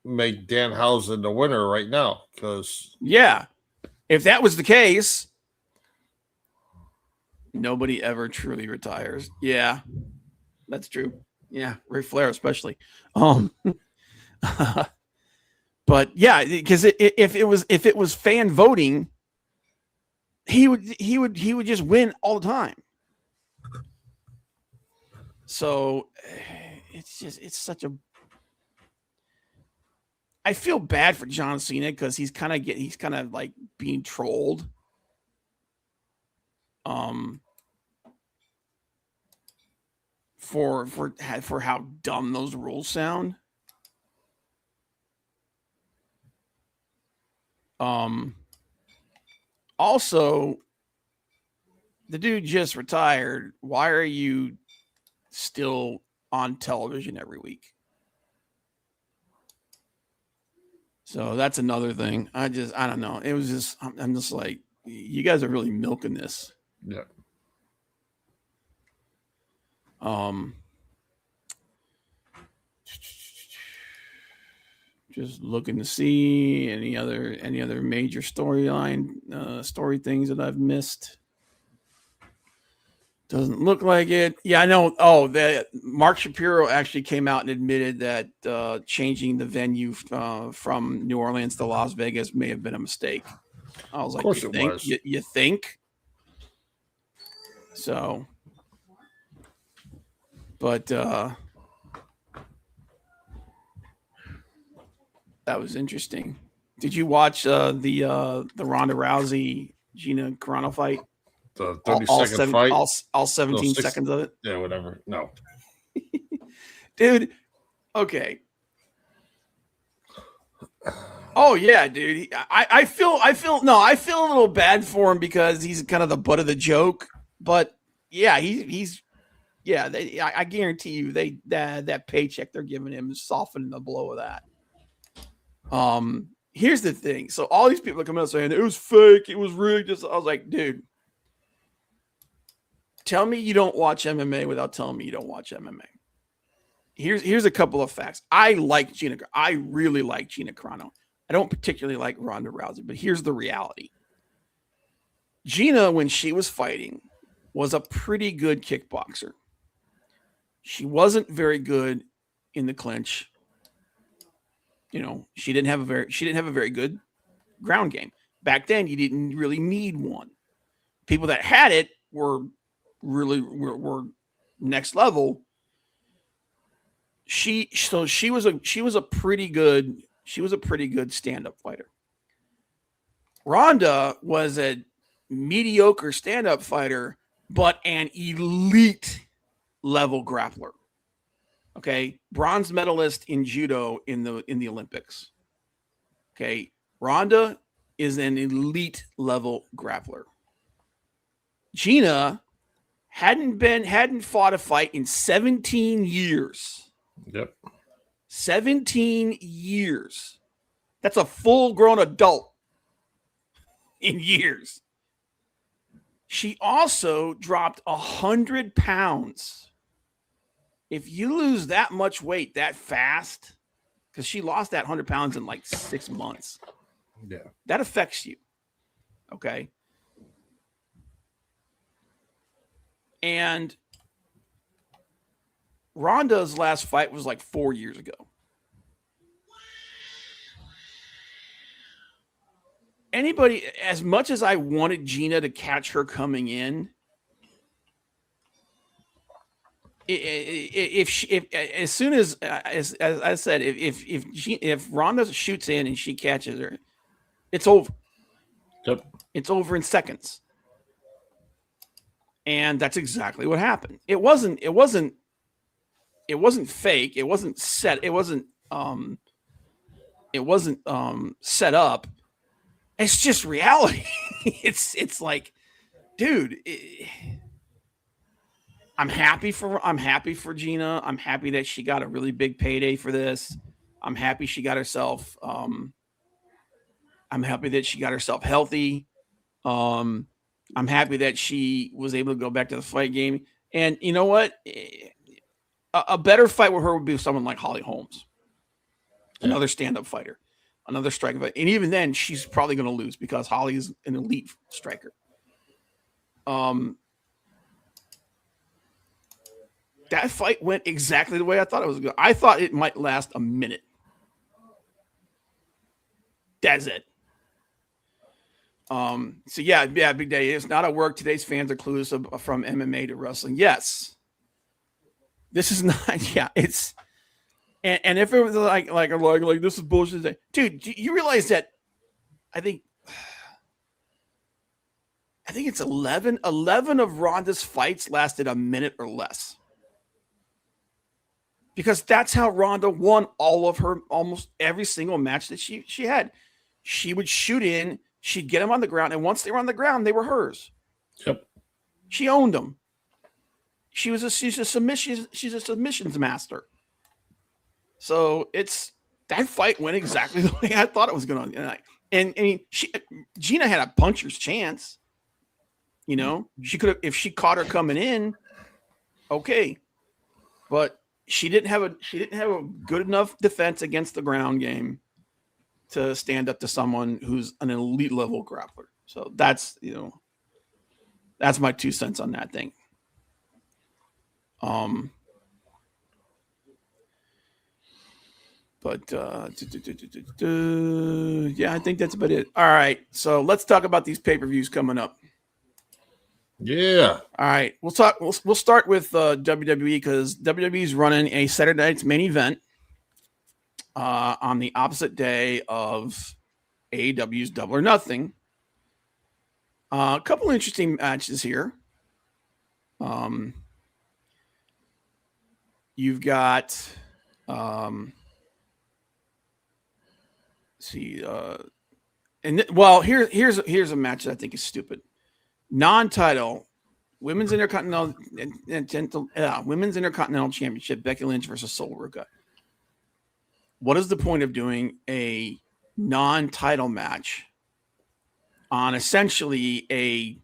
make Danhausen the winner right now, because
yeah, if that was the case, nobody ever truly retires. Yeah, that's true. Yeah, Ric Flair especially. But yeah, because if it was fan voting, he would just win all the time. So it's such a. I feel bad for John Cena because he's kind of like being trolled. For how dumb those rules sound. Also, the dude just retired. Why are you still on television every week? So that's another thing. I don't know. It was just, I'm just like, you guys are really milking this.
Yeah.
Just looking to see any other major storyline, story things that I've missed. Doesn't look like it. Yeah, I know. Oh, that Mark Shapiro actually came out and admitted that changing the venue from New Orleans to Las Vegas may have been a mistake. I was like,
of course
you think? So, but that was interesting. Did you watch the Ronda Rousey Gina Carano fight?
The 30-second fight?
All 17 seconds of it?
Yeah, whatever. No.
Dude, okay. Oh, yeah, dude. I feel a little bad for him because he's kind of the butt of the joke. But, yeah, he's Yeah, I guarantee you that paycheck they're giving him is softening the blow of that. Here's the thing. So all these people are coming out saying it was fake, it was rigged. I was like, dude, tell me you don't watch MMA without telling me you don't watch MMA. Here's a couple of facts. I like Gina. I really like Gina Carano. I don't particularly like Ronda Rousey, but here's the reality. Gina, when she was fighting, was a pretty good kickboxer. She wasn't very good in the clinch. She didn't have a very good ground game. Back then, you didn't really need one. People that had it were next level. She was a pretty good stand-up fighter. Ronda was a mediocre stand-up fighter, but an elite level grappler. Okay, bronze medalist in judo in the Olympics. Okay, Ronda is an elite level grappler. Gina hadn't fought a fight in 17 years.
Yep.
17 years. That's a full-grown adult in years. She also dropped 100 pounds. If you lose that much weight that fast, because she lost that 100 pounds in like 6 months, that affects you. Okay. And Ronda's last fight was like 4 years ago. Anybody, as much as I wanted Gina to catch her coming in, if I said, if Ronda shoots in and she catches her, it's over.
Yep.
It's over in seconds. And that's exactly what happened. It wasn't fake. It wasn't set. It wasn't set up. It's just reality. It's like, dude, I'm happy for Gina. I'm happy that she got a really big payday for this. I'm happy she got herself I'm happy that she got herself healthy. I'm happy that she was able to go back to the fight game. And you know what? A better fight with her would be someone like Holly Holmes, another stand-up fighter, another striker fighter. And even then, she's probably going to lose because Holly is an elite striker. That fight went exactly the way I thought it was going. I thought it might last a minute. That's it. So yeah, big day. It's not at work. Today's fans are clueless from MMA to wrestling. Yes. This is not, yeah, it's, and if it was like this is bullshit, dude, you realize that I think it's 11 of Ronda's fights lasted a minute or less. Because that's how Ronda won all of her, almost every single match that she had. She would shoot in, she'd get them on the ground, and once they were on the ground, they were hers.
Yep.
She owned them. She's a submissions master. So that fight went exactly the way I thought it was going to. And I mean, Gina had a puncher's chance. You know, she could have, if she caught her coming in, okay, but she didn't have a good enough defense against the ground game to stand up to someone who's an elite level grappler. So that's my 2 cents on that thing. But yeah, I think that's about it. All right, so let's talk about these pay-per-views coming up.
Yeah.
All right, we'll start with WWE because WWE's running a Saturday night's main event on the opposite day of AEW's Double or Nothing. A couple interesting matches here. You've got here's a match that I think is stupid. Non-title Women's Intercontinental Championship, Becky Lynch versus Sol Ruca. What is the point of doing a non-title match on essentially a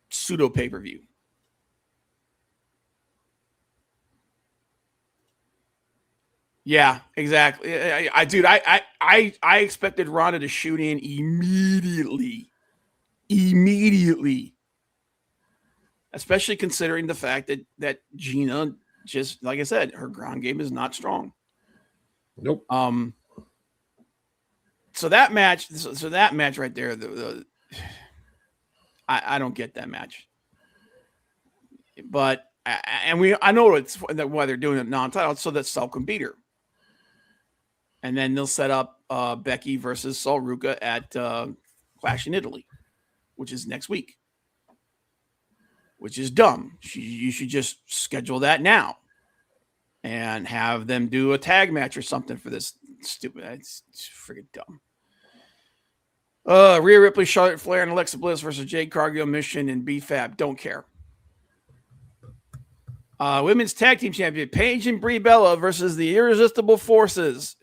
pseudo pay-per-view? Yeah, exactly. I expected Ronda to shoot in immediately, especially considering the fact that Gina, just like I said, her ground game is not strong.
Nope.
So that match right there, I don't get that match. But I know it's why they're doing it non-title, so that Sol can beat her. And then they'll set up Becky versus Sol Ruca at Clash in Italy, which is next week. Which is dumb. You should just schedule that now and have them do a tag match or something for this stupid. It's freaking dumb. Rhea Ripley, Charlotte Flair, and Alexa Bliss versus Jade Cargill, Mission, and B-Fab. Don't care. Women's Tag Team Champion, Paige and Brie Bella versus the Irresistible Forces.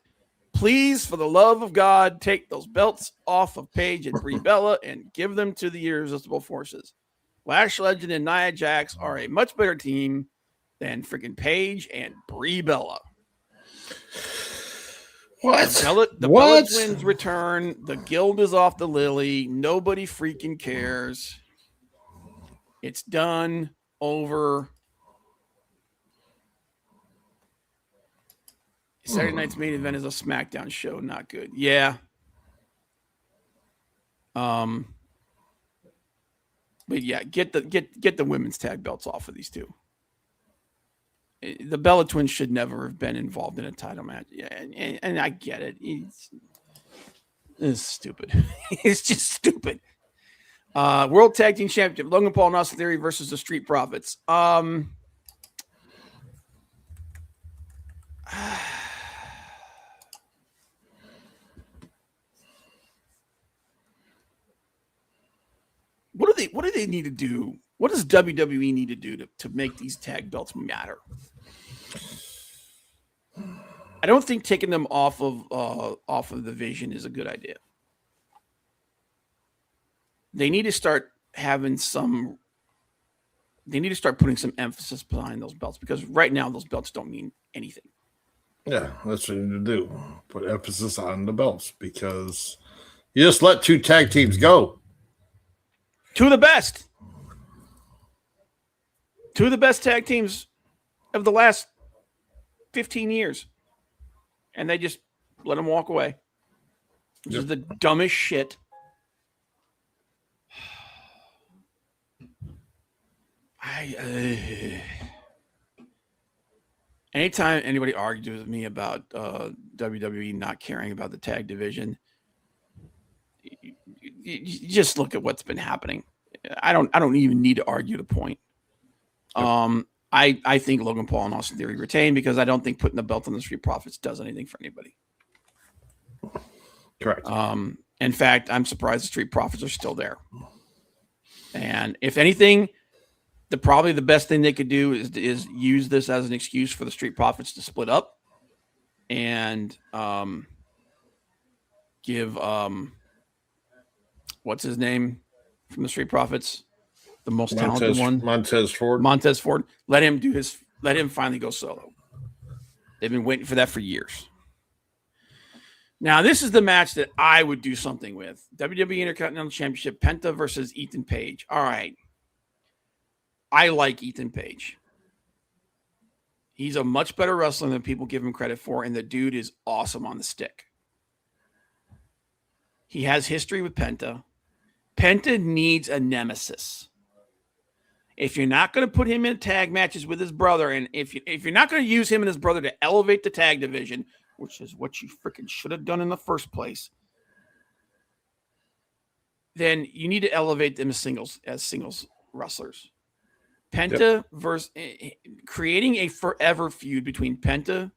Please, for the love of God, take those belts off of Paige and Brie Bella and give them to the Irresistible Forces. Lash Legend and Nia Jax are a much better team than freaking Paige and Brie Bella.
What?
The Bella Twins return. The guild is off the lily. Nobody freaking cares. It's done. Over. Saturday night's main event is a SmackDown show. Not good. Yeah. But yeah, get the women's tag belts off of these two. The Bella Twins should never have been involved in a title match. Yeah, and I get it. It's stupid. It's just stupid. World Tag Team Championship, Logan Paul and Austin Theory versus the Street Profits. What do they need to do? What does WWE need to do to make these tag belts matter? I don't think taking them off of the Vision is a good idea. They need to start having some. They need to start putting some emphasis behind those belts, because right now those belts don't mean anything.
Yeah, that's what you need to do. Put emphasis on the belts, because you just let two tag teams go.
Two of the best tag teams of the last 15 years. And they just let them walk away. Which is the dumbest shit. Anytime anybody argues with me about WWE not caring about the tag division, you just look at what's been happening. I don't even need to argue the point. I think Logan Paul and Austin Theory retain, because I don't think putting the belt on the Street Profits does anything for anybody.
Correct.
In fact, I'm surprised the Street Profits are still there. And if anything, probably the best thing they could do is use this as an excuse for the Street Profits to split up and give what's his name from the Street Profits, the most talented one,
Montez Ford.
Let him finally go solo. They've been waiting for that for years. Now, this is the match that I would do something with. WWE Intercontinental Championship, Penta versus Ethan Page. All right. I like Ethan Page. He's a much better wrestler than people give him credit for, and the dude is awesome on the stick. He has history with Penta. Penta needs a nemesis. If you're not going to put him in tag matches with his brother, and if you're not going to use him and his brother to elevate the tag division, which is what you freaking should have done in the first place, then you need to elevate them as singles wrestlers. Penta versus creating a forever feud between Penta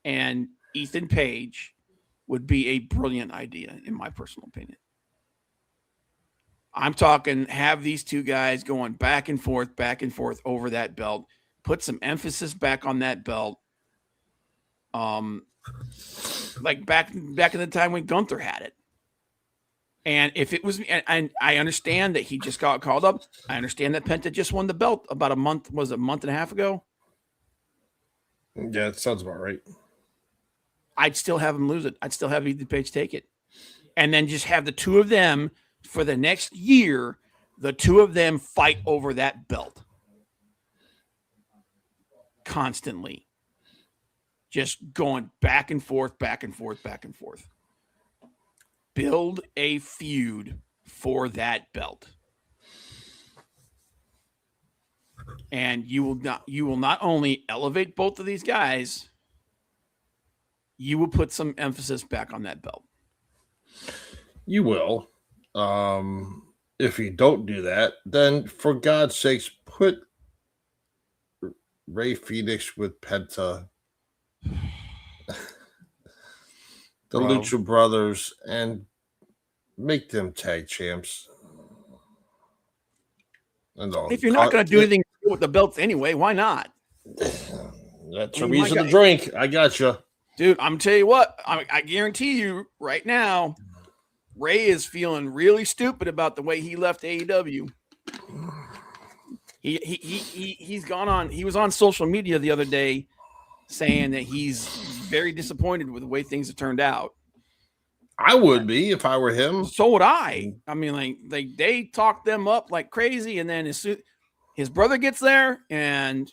and Ethan Page would be a brilliant idea, in my personal opinion. I'm talking have these two guys going back and forth over that belt. Put some emphasis back on that belt. Like back in the time when Gunther had it. And if it was, and I understand that he just got called up. I understand that Penta just won the belt about a month and a half ago?
Yeah, it sounds about right.
I'd still have him lose it. I'd still have Ethan Page take it. And then just have the two of them for the next year, the two of them fight over that belt. Constantly. Just going back and forth. Build a feud for that belt. And you will not only elevate both of these guys, you will put some emphasis back on that belt.
You will. If you don't do that, then for God's sakes, put Ray Phoenix with Penta, the Lucha Brothers, and make them tag champs. And
if you're not going to do anything with the belts anyway, why not?
That's a reason to drink. I got you.
Dude, I'm tell you what, I guarantee you right now, Ray is feeling really stupid about the way he left AEW. He's gone on. He was on social media the other day saying that he's very disappointed with the way things have turned out.
I would be if I were him.
So would I. I mean, like they talked them up like crazy, and then his brother gets there and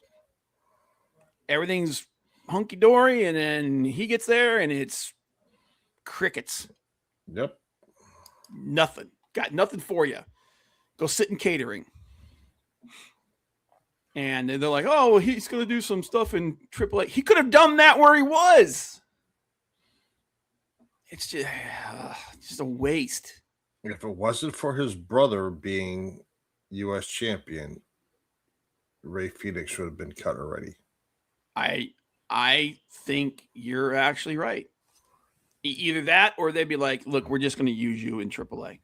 everything's hunky dory, and then he gets there and it's crickets.
Yep.
Nothing. Got nothing for you. Go sit in catering. And they're like, oh, well, he's going to do some stuff in AAA. He could have done that where he was. It's just a waste.
If it wasn't for his brother being U.S. champion, Ray Phoenix would have been cut already.
I think you're actually right. Either that or they'd be like, look, we're just going to use you in AAA.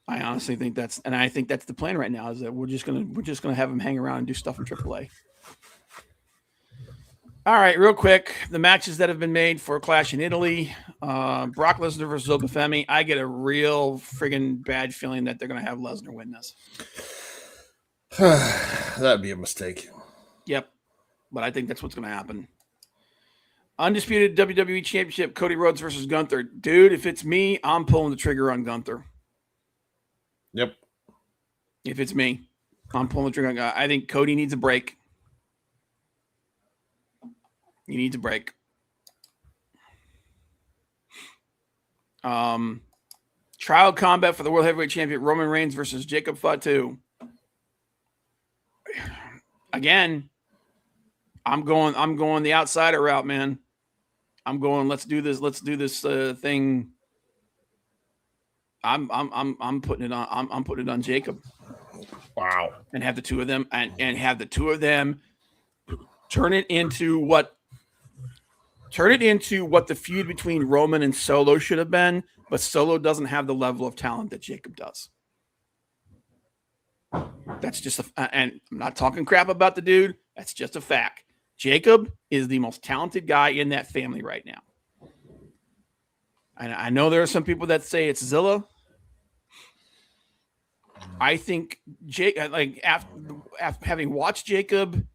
I honestly think that's the plan right now, is that we're just gonna have him hang around and do stuff in AAA. All right, real quick, the matches that have been made for Clash in Italy. Brock Lesnar versus Okafemi. I get a real friggin' bad feeling that they're gonna have Lesnar win this.
That'd be a mistake.
Yep, but I think that's what's gonna happen. Undisputed WWE Championship, Cody Rhodes versus Gunther. Dude, if it's me, I'm pulling the trigger on Gunther.
Yep.
If it's me, I'm pulling the trigger. I think Cody needs a break. He needs a break. Trial combat for the World Heavyweight Champion, Roman Reigns versus Jacob Fatu. Again, I'm going the outsider route, man. I'm going, let's do this thing. I'm putting it on. I'm putting it on Jacob.
Wow.
And have the two of them and have the two of them turn it into what the feud between Roman and Solo should have been, but Solo doesn't have the level of talent that Jacob does. That's just and I'm not talking crap about the dude. That's just a fact. Jacob is the most talented guy in that family right now. And I know there are some people that say it's Zilla. I think after having watched Jacob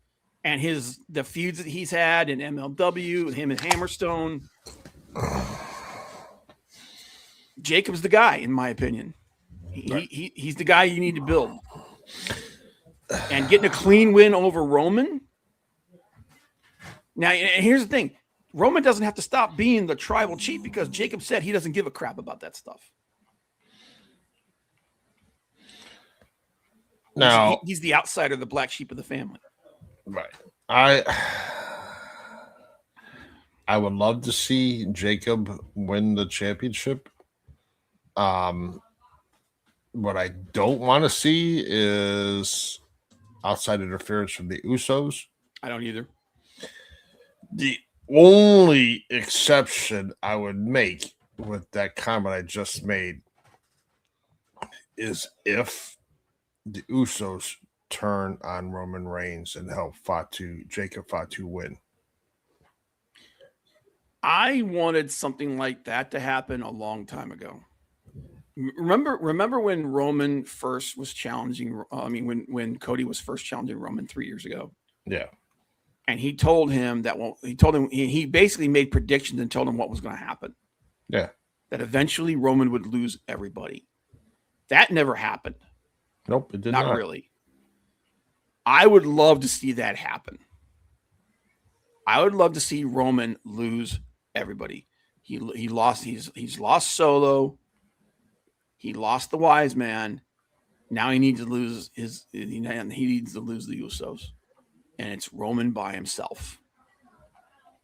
and the feuds that he's had in MLW with him and Hammerstone, Jacob's the guy, in my opinion. He's the guy you need to build. And getting a clean win over Roman. Now, here's the thing. Roman doesn't have to stop being the tribal chief because Jacob said he doesn't give a crap about that stuff.
Now
he's the outsider, the black sheep of the family.
Right. I would love to see Jacob win the championship. What I don't want to see is outside interference from the Usos.
I don't either.
The only exception I would make with that comment I just made is if the Usos turn on Roman Reigns and help Jacob Fatu win.
I wanted something like that to happen a long time ago. Remember when Roman first was challenging? When Cody was first challenging Roman 3 years ago.
Yeah.
And he told him that he basically made predictions and told him what was going to happen.
Yeah.
That eventually Roman would lose everybody. That never happened.
Nope, it did not.
Not really. I would love to see that happen. I would love to see Roman lose everybody. He's lost Solo. He lost the Wise Man. Now he needs to lose he needs to lose the Usos. And it's Roman by himself.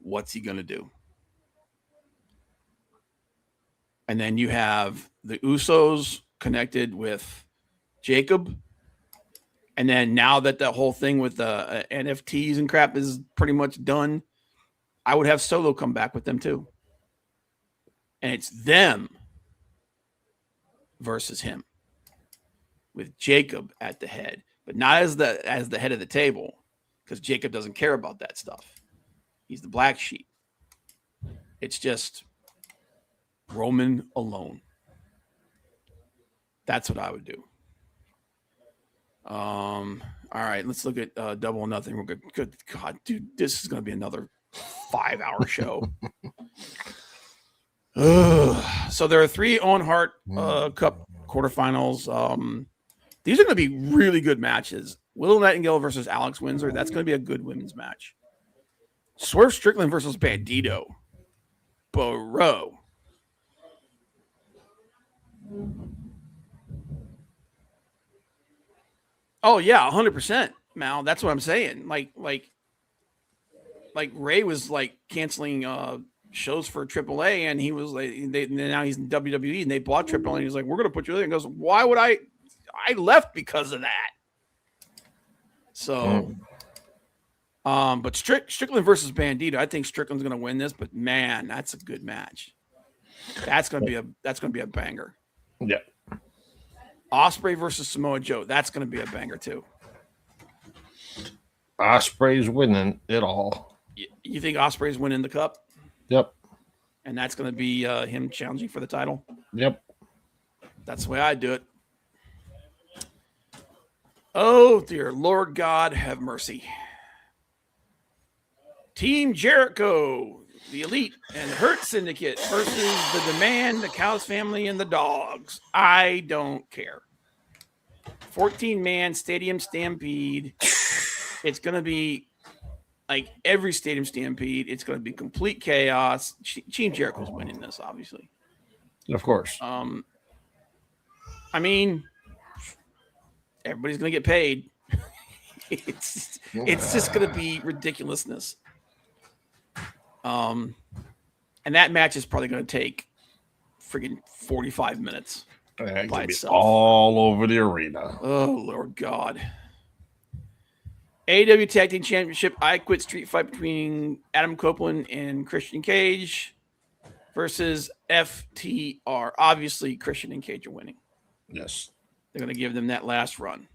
What's he going to do? And then you have the Usos connected with Jacob. And then now that the whole thing with the NFTs and crap is pretty much done, I would have Solo come back with them too. And it's them versus him with Jacob at the head, but not as the head of the table, because Jacob doesn't care about that stuff. He's the black sheep. It's just Roman alone. That's what I would do. All right, let's look at Double or Nothing. We're good God, dude, this is going to be another 5-hour show. So there are 3 Owen Hart Cup quarterfinals. These are going to be really good matches. Willow Nightingale versus Alex Windsor. That's going to be a good women's match. Swerve Strickland versus Bandito. Bro. Oh yeah, 100%, Mal. That's what I'm saying. Like Ray was like canceling shows for AAA, and he was like, now he's in WWE, and they bought AAA, and he's like, we're gonna put you there. And goes, why would I left because of that. So, but Strickland versus Bandito. I think Strickland's gonna win this, but man, that's a good match. That's gonna be a banger.
Yeah.
Ospreay versus Samoa Joe. That's going to be a banger too.
Ospreay's winning it all.
You think Ospreay's winning the cup?
Yep.
And that's going to be him challenging for the title?
Yep.
That's the way I do it. Oh, dear Lord God, have mercy. Team Jericho, the Elite and Hurt Syndicate versus the Demand, the Cows family, and the Dogs. I don't care. 14-man stadium stampede. It's going to be like every stadium stampede. It's going to be complete chaos. Team Jericho's winning this, obviously.
Of course.
I mean, everybody's going to get paid. It's just going to be ridiculousness. And that match is probably going to take freaking 45 minutes by itself.
All over the arena.
Oh, Lord God. AEW Tag Team Championship, I Quit Street Fight between Adam Copeland and Christian Cage versus FTR. Obviously, Christian and Cage are winning.
Yes.
They're going to give them that last run.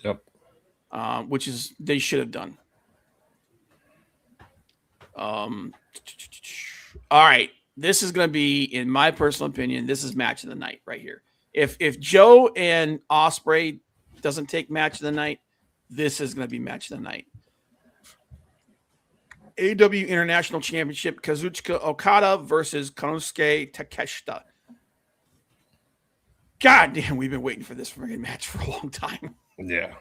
Yep.
Which is they should have done. All right. This is going to be, in my personal opinion, this is match of the night right here. If Joe and Ospreay doesn't take match of the night, this is going to be match of the night. AEW International Championship, Kazuchika Okada versus Konosuke Takeshita. God damn, we've been waiting for this freaking match for a long time.
Yeah.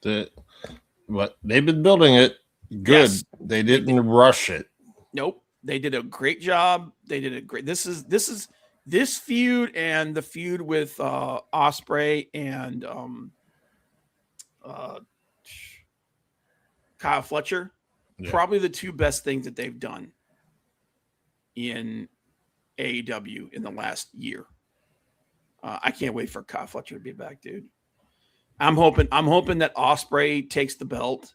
But they've been building it good. Yes. They didn't rush it.
Nope. They did a great job. They did a great. This feud and the feud with Ospreay and Kyle Fletcher, probably the 2 best things that they've done in AEW in the last year. I can't wait for Kyle Fletcher to be back, dude. I'm hoping that Ospreay takes the belt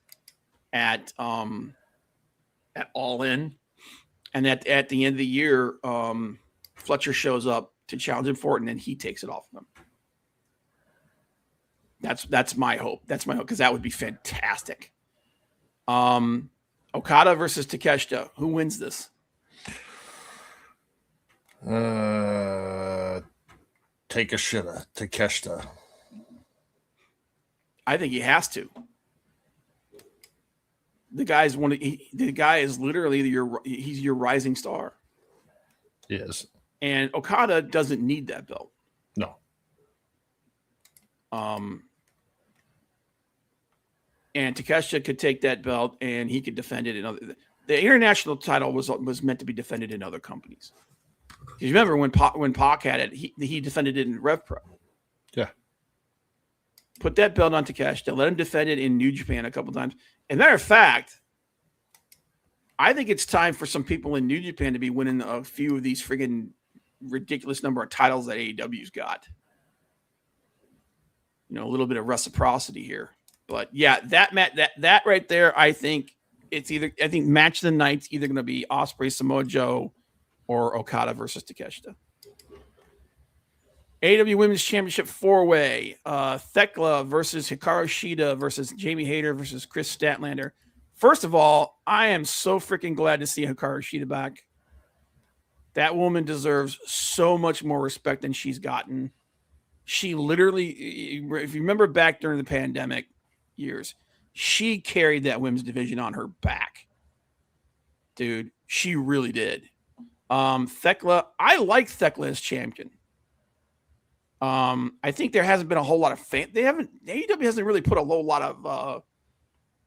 at All In, and at the end of the year, Fletcher shows up to challenge him for it, and then he takes it off of him. That's my hope. That's my hope, because that would be fantastic. Okada versus Takeshita. Who wins this?
Takeshita.
I think he has to. The guy is literally he's your rising star.
Yes.
And Okada doesn't need that belt.
No.
And Takeshita could take that belt and he could defend it in other. The international title was meant to be defended in other companies. You remember when Pac had it, he defended it in Rev Pro.
Yeah.
Put that belt on Takeshita, let him defend it in New Japan a couple times. As a matter of fact, I think it's time for some people in New Japan to be winning a few of these friggin' ridiculous number of titles that AEW's got. A little bit of reciprocity here. But yeah, that right there, I think match of the night's either going to be Ospreay, Samoa Joe, or Okada versus Takeshita. AEW Women's Championship 4-way. Thekla versus Hikaru Shida versus Jamie Hayter versus Chris Statlander. First of all, I am so freaking glad to see Hikaru Shida back. That woman deserves so much more respect than she's gotten. She literally, if you remember back during the pandemic years, she carried that women's division on her back. Dude, she really did. Thekla, I like Thekla as champion. I think there hasn't been a whole lot of AEW hasn't really put a whole lot of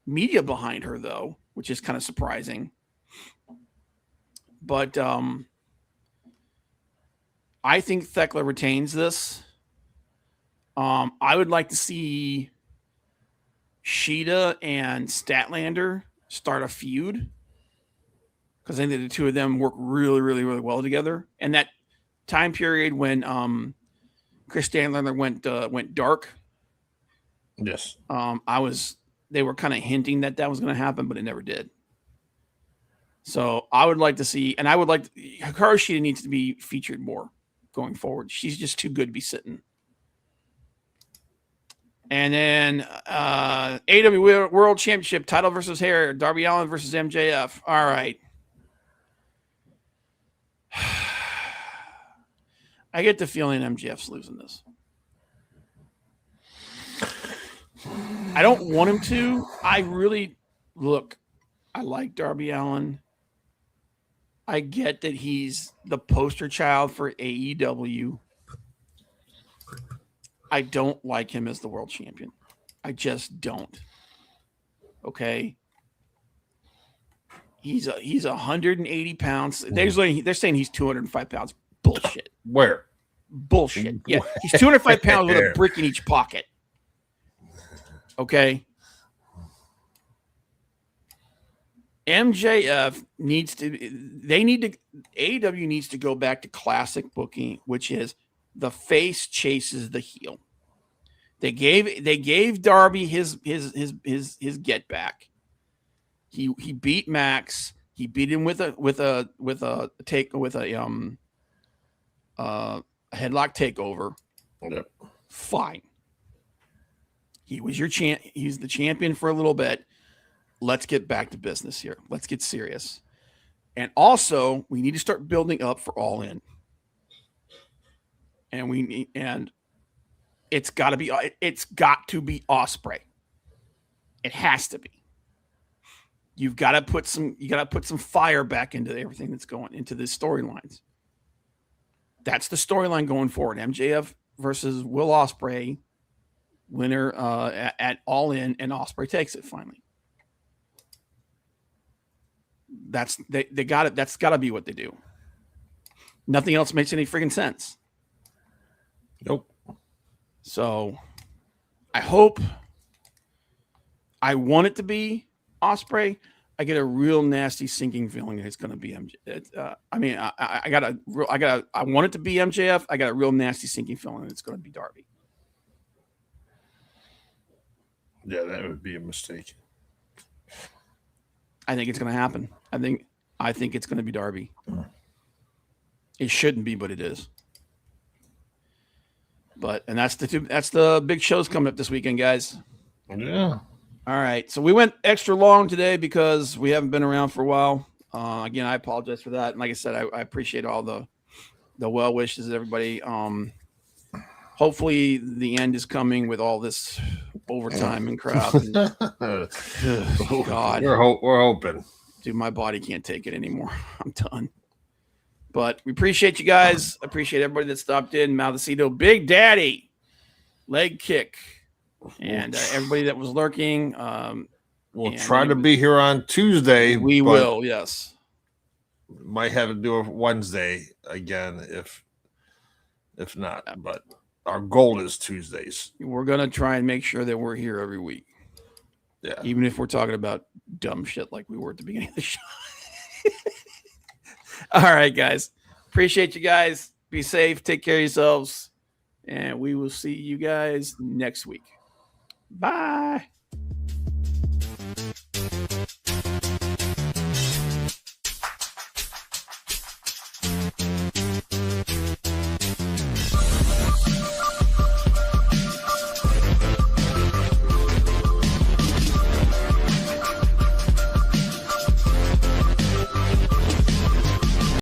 media behind her, though, which is kind of surprising. But I think Thekla retains this. I would like to see Shida and Statlander start a feud, because I think the two of them work really, really, really well together. And that time period when Chris Statlander went dark.
Yes.
They were kind of hinting that was going to happen, but it never did. So I would like to see, and Hikaru Shida needs to be featured more going forward. She's just too good to be sitting. And then AEW World Championship title versus hair, Darby Allin versus MJF. All right. I get the feeling MJF's losing this. I don't want him to. I like Darby Allin. I get that he's the poster child for AEW. I don't like him as the world champion. I just don't. Okay. He's 180 pounds. They're saying he's 205 pounds. Bullshit.
Where?
Bullshit. Yeah, he's 205 pounds with a brick in each pocket. Okay. AEW needs to go back to classic booking, which is the face chases the heel. They gave Darby his get back. He beat Max. He beat him with a headlock takeover.
Yep.
Fine. He was he's the champion for a little bit. Let's get back to business here. Let's get serious. And also, we need to start building up for All In. And it's got to be Ospreay. It has to be. You got to put some fire back into everything that's going into the storylines. That's the storyline going forward. MJF versus Will Ospreay, winner at All In, and Ospreay takes it finally. That's got it. That's got to be what they do. Nothing else makes any freaking sense.
Nope.
So, I want it to be Ospreay. I get a real nasty sinking feeling that it's going to be MJF. I want it to be MJF. I got a real nasty sinking feeling that it's going to be Darby.
Yeah, that would be a mistake.
I think it's going to happen. I think it's going to be Darby. It shouldn't be, but it is. And that's the big shows coming up this weekend, guys.
Yeah.
All right. So we went extra long today because we haven't been around for a while. Again, I apologize for that. And like I said, I appreciate all the well wishes of everybody. Hopefully the end is coming with all this overtime and crap. And, God,
we're hoping.
Dude, my body can't take it anymore. I'm done. But we appreciate you guys. Appreciate everybody that stopped in. Maldacito, Big Daddy, Leg Kick, and everybody that was lurking.
We'll try to be here on Tuesday.
We will, yes.
Might have to do a Wednesday again if not. But our goal is Tuesdays.
We're going to try and make sure that we're here every week.
Yeah.
Even if we're talking about dumb shit like we were at the beginning of the show. All right, guys. Appreciate you guys. Be safe. Take care of yourselves. And we will see you guys next week. Bye.